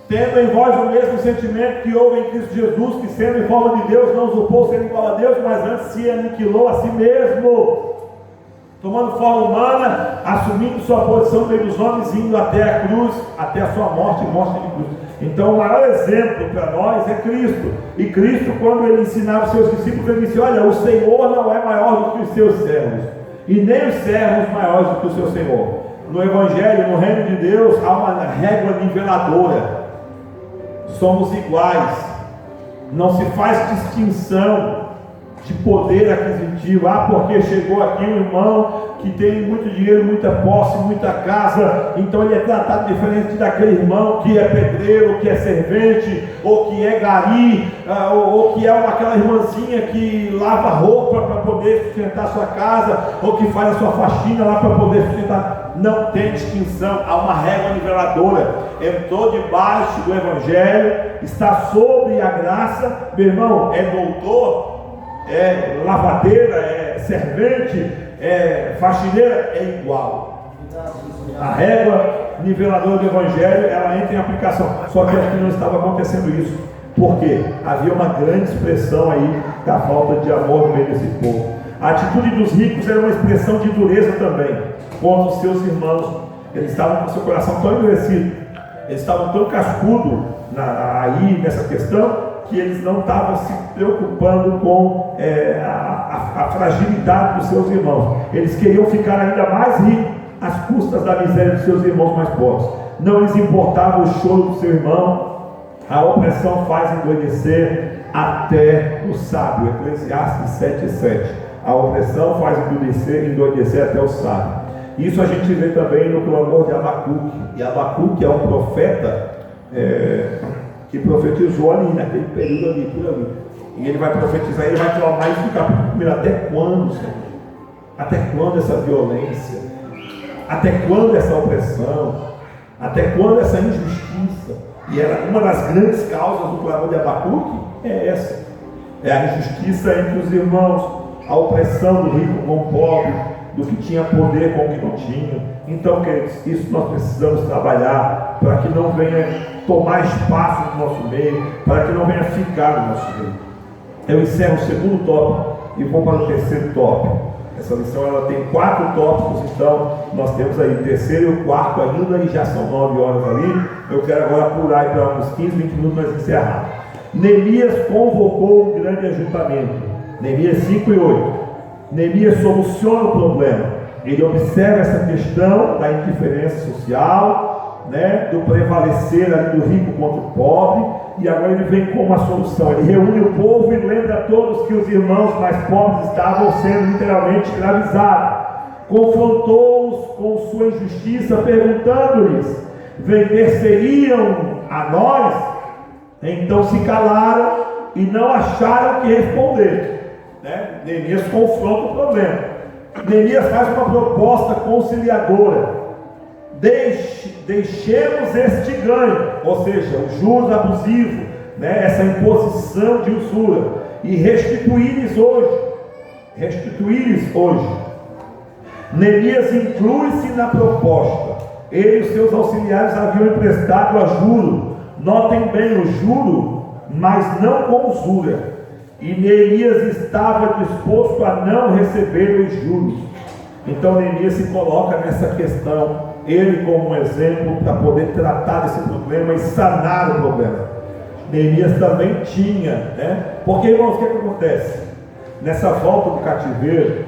Tendo em vós o mesmo sentimento que houve em Cristo Jesus, que sendo em forma de Deus, não usurpou ser igual a Deus, mas antes se aniquilou a si mesmo, tomando forma humana, assumindo sua posição no meio dos homens, indo até a cruz, até a sua morte e morte de cruz. Então o maior exemplo para nós é Cristo. E Cristo, quando ele ensinava os seus discípulos, ele disse: olha, o Senhor não é maior do que os seus servos, e nem os servos maiores do que o seu Senhor. No Evangelho, no reino de Deus, há uma régua niveladora. Somos iguais, não se faz distinção de poder aquisitivo. Porque chegou aqui um irmão que tem muito dinheiro, muita posse, muita casa, então ele é tratado diferente daquele irmão que é pedreiro, que é servente, ou que é gari, ou que é aquela irmãzinha que lava roupa para poder sustentar sua casa, ou que faz a sua faxina lá para poder sustentar. Não tem distinção, há uma régua niveladora. Entrou debaixo do Evangelho, está sobre a graça, meu irmão, é doutor, é lavadeira, é servente, é faxineira, é igual. A régua niveladora do Evangelho, ela entra em aplicação. Só que aqui não estava acontecendo isso. Por quê? Havia uma grande expressão aí da falta de amor no meio desse povo. A atitude dos ricos era uma expressão de dureza também contra os seus irmãos. Eles estavam com seu coração tão endurecido, eles estavam tão cascudos aí nessa questão, que eles não estavam se preocupando com a fragilidade dos seus irmãos. Eles queriam ficar ainda mais ricos às custas da miséria dos seus irmãos mais pobres. Não lhes importava o choro do seu irmão. A opressão faz endoidecer até o sábio. Eclesiastes 7:7. A opressão faz endoidecer até o sábio. Isso a gente vê também no clamor de Abacuque. E Abacuque é um profeta que profetizou ali, naquele período ali, por ali. E ele vai profetizar, ele vai clamar isso no capítulo 1. Até quando, Senhor? Até quando essa violência? Até quando essa opressão? Até quando essa injustiça? E uma das grandes causas do clamor de Abacuque é essa. É a injustiça entre os irmãos, a opressão do rico com o pobre, do que tinha poder com o que não tinha. Então, queridos, isso nós precisamos trabalhar para que não venha tomar espaço no nosso meio, para que não venha ficar no nosso meio. Eu encerro o segundo tópico e vou para o terceiro tópico. Essa lição ela tem 4 tópicos, então nós temos aí o terceiro e o quarto ainda, e já são 9 horas ali. Eu quero agora apurar para uns 15, 20 minutos para encerrar. Neemias convocou um grande ajuntamento. Neemias 5 e 8. Neemias soluciona o problema. Ele observa essa questão da indiferença social, né, do prevalecer ali do rico contra o pobre, e agora ele vem com uma solução. Ele reúne o povo e lembra a todos que os irmãos mais pobres estavam sendo literalmente escravizados. Confrontou-os com sua injustiça, perguntando-lhes: vender-se-iam a nós? Então se calaram e não acharam que responder. Neemias confronta o problema. Neemias faz uma proposta conciliadora: deixemos este ganho, ou seja, o juros abusivo, essa imposição de usura, e restituí-lhes hoje. Neemias inclui-se na proposta. Ele e os seus auxiliares haviam emprestado a juro. Notem bem, o juro, mas não com usura. E Neemias estava disposto a não receber os juros. Então Neemias se coloca nessa questão, ele como um exemplo para poder tratar desse problema e sanar o problema. Neemias também tinha, porque, irmãos, o que acontece? Nessa volta do cativeiro,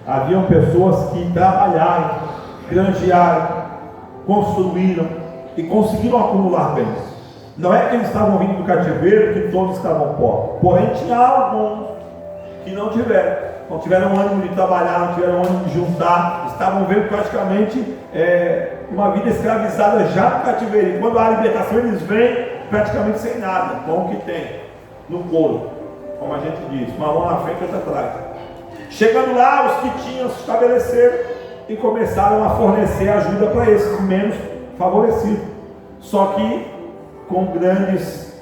haviam pessoas que trabalharam, granjearam, construíram e conseguiram acumular bens. Não é que eles estavam vindo do cativeiro que todos estavam pobres, porém tinha alguns que não tiveram ânimo de trabalhar, não tiveram ânimo de juntar, estavam vendo praticamente uma vida escravizada já no cativeiro. E quando há libertação, eles vêm praticamente sem nada, com o que tem no couro, como a gente diz, uma mão na frente e outra atrás. Chegando lá, os que tinham se estabeleceram e começaram a fornecer ajuda para esses menos favorecidos, só que com grandes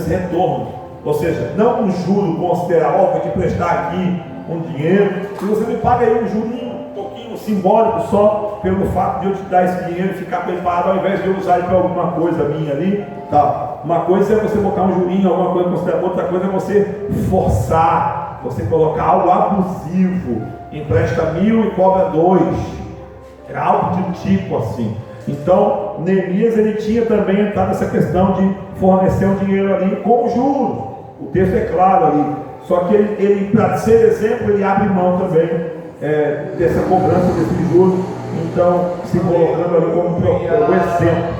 retornos, ou seja, não um juro considerável, vou te prestar aqui um dinheiro, e você me paga aí um jurinho, um pouquinho simbólico, só pelo fato de eu te dar esse dinheiro e ficar preparado, ao invés de eu usar ele para alguma coisa minha ali, tá? Uma coisa é você botar um jurinho, alguma coisa considerável, outra coisa é você forçar, você colocar algo abusivo, empresta 1.000 e cobra 2, era algo de um tipo assim. Então, Neemias, ele tinha também entrado nessa questão de fornecer um dinheiro ali com juros. O texto é claro ali. Só que ele para ser exemplo, ele abre mão também dessa cobrança desses juros. Então, se colocando ali como exemplo.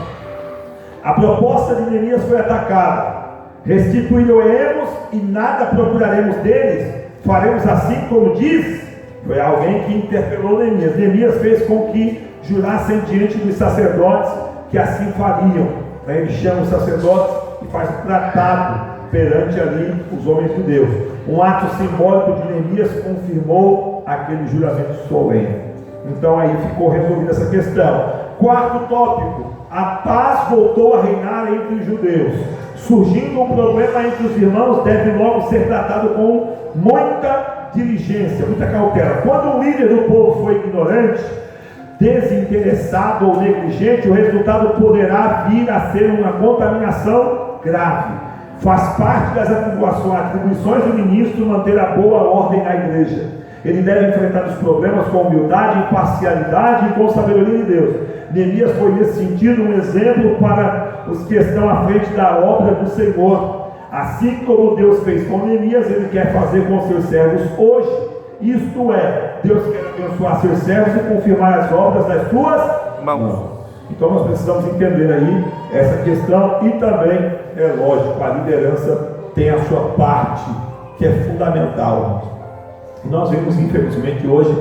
A proposta de Neemias foi atacada. Restituí-los e nada procuraremos deles. Faremos assim como diz. Foi alguém que interpelou Neemias. Neemias fez com que jurassem diante dos sacerdotes que assim fariam. Ele chama os sacerdotes e faz um tratado perante ali os homens de Deus. Um ato simbólico de Neemias confirmou aquele juramento solene. Então aí ficou resolvida essa questão. Quarto tópico: a paz voltou a reinar entre os judeus. Surgindo um problema entre os irmãos, deve logo ser tratado com muita diligência, muita cautela. Quando o líder do povo foi ignorante, desinteressado ou negligente, o resultado poderá vir a ser uma contaminação grave. Faz parte das atribuições do ministro manter a boa ordem na igreja. Ele deve enfrentar os problemas com humildade, imparcialidade e com sabedoria de Deus. Neemias foi nesse sentido um exemplo para os que estão à frente da obra do Senhor. Assim como Deus fez com Neemias, Ele quer fazer com seus servos hoje. Isto é, Deus quer abençoar seus servos e confirmar as obras das suas mãos. Então nós precisamos entender aí essa questão, e também, é lógico, a liderança tem a sua parte, que é fundamental. Nós vemos, infelizmente, hoje,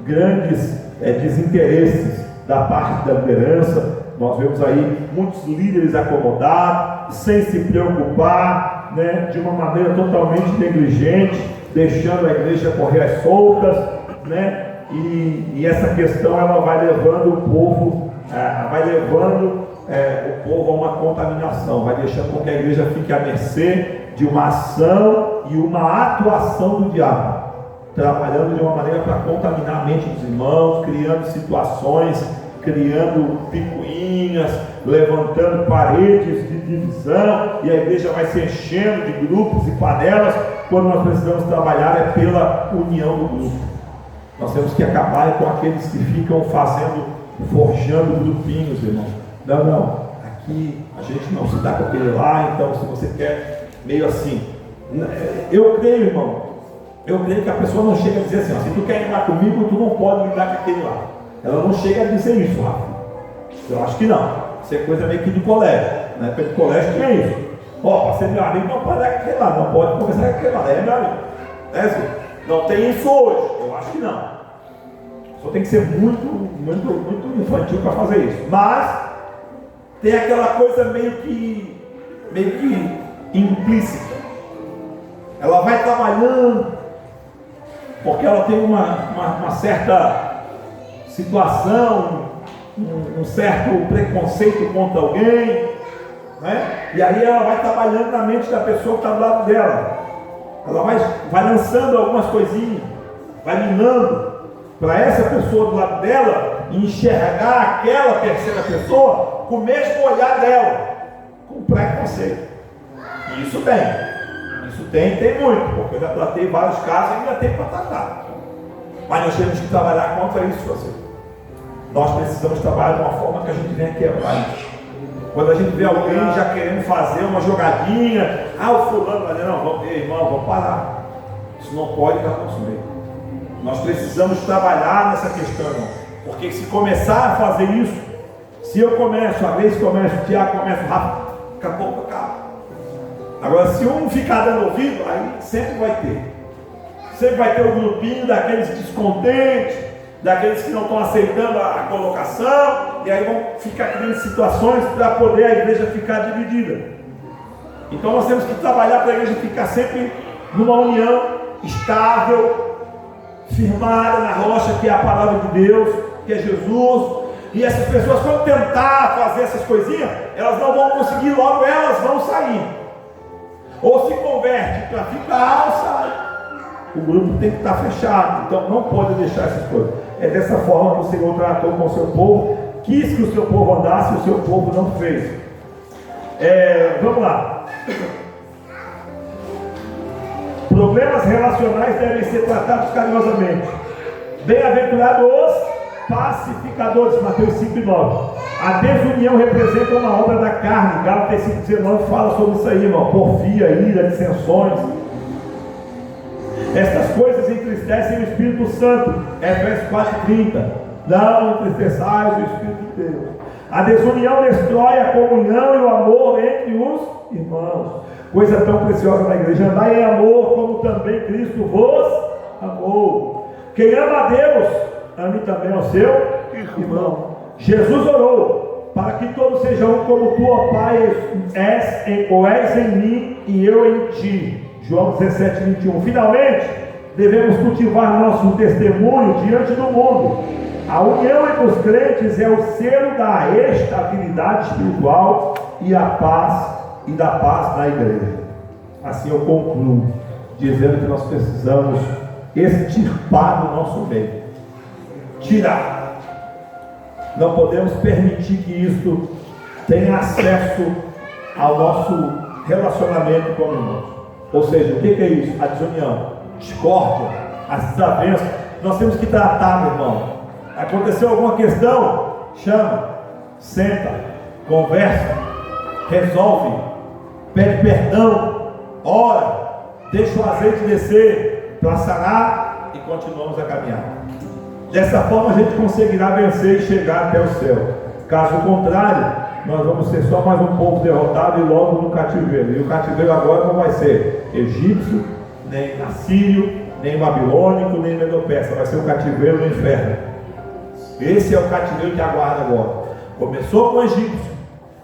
grandes desinteresses da parte da liderança. Nós vemos aí muitos líderes acomodados, sem se preocupar, de uma maneira totalmente negligente, deixando a igreja correr às soltas, e essa questão ela vai levando o povo, o povo a uma contaminação, vai deixando com que a igreja fique à mercê de uma ação e uma atuação do diabo, trabalhando de uma maneira para contaminar a mente dos irmãos, criando situações, criando picuinhas, levantando paredes de divisão, e a igreja vai se enchendo de grupos e panelas, quando nós precisamos trabalhar é pela união do grupo. Nós temos que acabar com aqueles que ficam forjando grupinhos, irmão. Não, aqui a gente não se dá com aquele lá, então se você quer meio assim, Eu creio, irmão, eu creio que a pessoa não chega a dizer assim, ó, se tu quer lidar comigo, tu não pode lidar com aquele lá. Ela não chega a dizer isso, Rafa. Eu acho que não. Isso é coisa meio que de colégio. Na época de colégio tinha isso. Ó, para ser meu amigo não pode dar com aquele lá, não pode conversar com aquele lá, é meu amigo. É assim. Não tem isso hoje, eu acho que não. Só tem que ser muito infantil para fazer isso. Mas tem aquela coisa meio que implícita. Ela vai trabalhando, porque ela tem uma certa situação, um certo preconceito contra alguém, né? E aí ela vai trabalhando na mente da pessoa que está do lado dela. Ela vai lançando algumas coisinhas, vai minando para essa pessoa do lado dela enxergar aquela terceira pessoa com o mesmo olhar dela, com preconceito. E isso tem muito, porque eu já tratei vários casos e ainda tem para tratar. Mas nós temos que trabalhar contra isso, você. Nós precisamos trabalhar de uma forma que a gente venha quebrar isso. Quando a gente vê alguém já querendo fazer uma jogadinha, o fulano vai dizer, não, vamos, irmão, vamos parar. Isso não pode estar consumido. Nós precisamos trabalhar nessa questão, irmão. Porque se começar a fazer isso, se eu começo, a Grace começa, o Tiago começa, o Rafa, acabou, acaba. Agora, se um ficar dando ouvido, aí sempre vai ter. Sempre vai ter um grupinho daqueles descontentes, daqueles que não estão aceitando a colocação, e aí vão ficar criando situações para poder a igreja ficar dividida. Então nós temos que trabalhar para a igreja ficar sempre numa união estável, firmada na rocha que é a palavra de Deus, que é Jesus. E essas pessoas, quando tentar fazer essas coisinhas, elas não vão conseguir, logo elas vão sair. Ou se converte para ficar, ou sai. O grupo tem que estar fechado, então não pode deixar essas coisas. É dessa forma que o Senhor tratou com o seu povo, quis que o seu povo andasse e o seu povo não fez. Vamos lá. Problemas relacionais devem ser tratados carinhosamente. Bem-aventurados os pacificadores, Mateus 5 e 9. A desunião representa uma obra da carne. Gálatas 5,19 fala sobre isso aí, irmão. Porfia, ira, dissensões. Estas coisas entristecem o Espírito Santo. Efésios 4,30. Não entristeçais o Espírito de Deus. A desunião destrói a comunhão e o amor entre os irmãos. Coisa tão preciosa na igreja. Andai em amor, como também Cristo vos amou. Quem ama a Deus, ame também ao seu irmão. Jesus orou para que todos sejam um como tu, ó Pai, és em mim e eu em ti. João 17:21. Finalmente, devemos cultivar nosso testemunho diante do mundo. A união entre os crentes é o selo da estabilidade espiritual e da paz na igreja. Assim eu concluo, dizendo que nós precisamos extirpar do nosso meio, tirar. Não podemos permitir que isto tenha acesso ao nosso relacionamento com irmãos. Ou seja, o que é isso? A desunião, discórdia, as desavenças. Nós temos que tratar, meu irmão. Aconteceu alguma questão? Chama, senta, conversa, resolve, pede perdão, ora, deixa o azeite descer para sanar e continuamos a caminhar. Dessa forma a gente conseguirá vencer e chegar até o céu. Caso contrário, nós vamos ser só mais um povo derrotado e logo no cativeiro. E o cativeiro agora não vai ser egípcio, nem assírio, nem babilônico, nem medo-persa. Vai ser o cativeiro no inferno. Esse é o cativeiro que aguarda agora. Começou com o egípcio,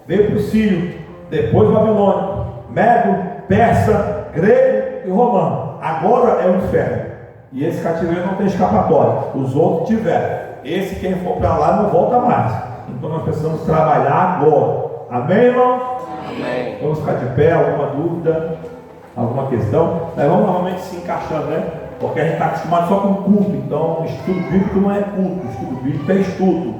veio para o sírio, depois o babilônico, medo, persa, grego e romano. Agora é o inferno. E esse cativeiro não tem escapatória. Os outros tiveram. Esse, quem for para lá, não volta mais. Então nós precisamos trabalhar agora. Amém, irmão? Amém. Vamos ficar de pé. Alguma dúvida? Alguma questão? Nós vamos normalmente se encaixando, né? Porque a gente está acostumado só com culto. Então, estudo bíblico não é culto. Estudo bíblico é estudo.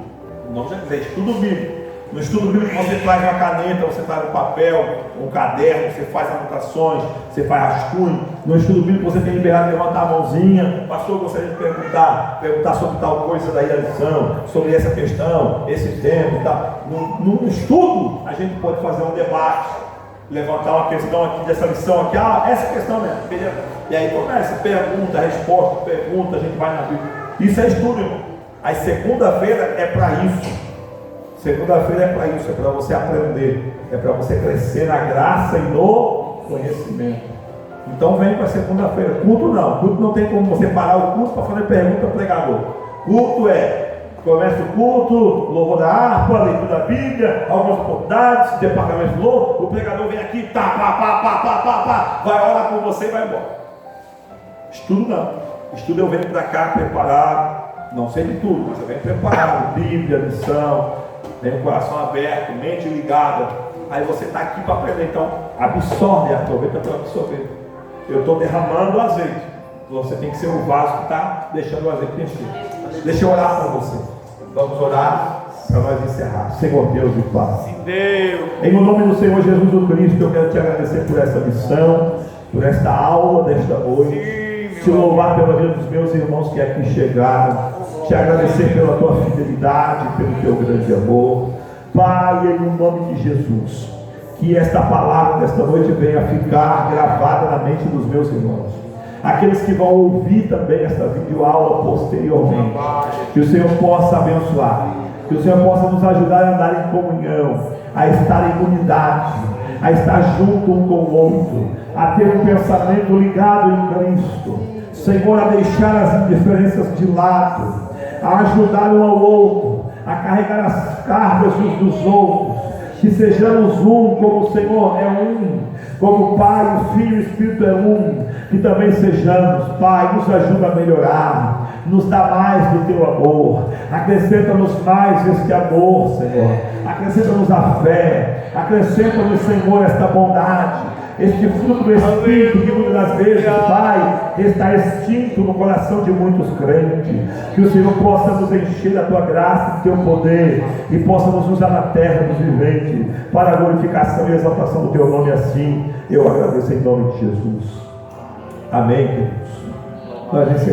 Não quer dizer estudo bíblico. No estudo bíblico você traz uma caneta, você traz um papel, um caderno, você faz anotações, você faz rascunho. No estudo bíblico você tem liberdade de levantar a mãozinha. Pastor, gostaria de perguntar sobre tal coisa daí da lição, sobre essa questão, esse tema e tal. No estudo a gente pode fazer um debate. levantar uma questão aqui dessa lição aqui, essa questão mesmo, e aí começa, pergunta, resposta, pergunta, a gente vai na Bíblia. Isso é estudo, irmão. Aí segunda-feira é para isso. Segunda-feira é para isso, é para você aprender, é para você crescer na graça e no conhecimento. Então vem para segunda-feira. Culto não tem como você parar o culto para fazer pergunta ao pregador. Culto começa o culto, louvor da harpa, leitura da Bíblia, algumas oportunidades, departamento de louvor, o pregador vem aqui, vai orar com você e vai embora. Estudo não. Estudo eu venho para cá preparar, não sei de tudo, mas eu venho preparado, Bíblia, lição, tenho o coração aberto, mente ligada. Aí você está aqui para aprender, então absorve, aproveita para absorver. Eu estou derramando o azeite, você tem que ser o vaso que está deixando o azeite encher. Deixa eu orar para você. Vamos orar para nós encerrar. Senhor Deus e Pai, em nome do Senhor Jesus Cristo, eu quero te agradecer por essa lição, por esta aula desta noite. Te louvar pela vida dos meus irmãos que aqui chegaram. Te agradecer pela tua fidelidade, pelo teu grande amor. Pai, em nome de Jesus, que esta palavra desta noite venha ficar gravada na mente dos meus irmãos. Aqueles que vão ouvir também esta videoaula posteriormente, que o Senhor possa abençoar, que o Senhor possa nos ajudar a andar em comunhão, a estar em unidade, a estar junto um com o outro, a ter um pensamento ligado em Cristo, Senhor, a deixar as indiferenças de lado, a ajudar um ao outro, a carregar as cargas uns dos outros, que sejamos um, como o Senhor é um, como o Pai, o Filho e o Espírito é um, que também sejamos. Pai, nos ajuda a melhorar, nos dá mais do teu amor, acrescenta-nos mais este amor, Senhor, acrescenta-nos a fé, acrescenta-nos, Senhor, esta bondade, este fruto do Espírito que muitas das vezes, Pai, está extinto no coração de muitos crentes. Que o Senhor possa nos encher da tua graça e do teu poder, e possa nos usar na terra dos viventes para a glorificação e exaltação do teu nome. Assim eu agradeço em nome de Jesus. Amém, queridos. Nós encerramos.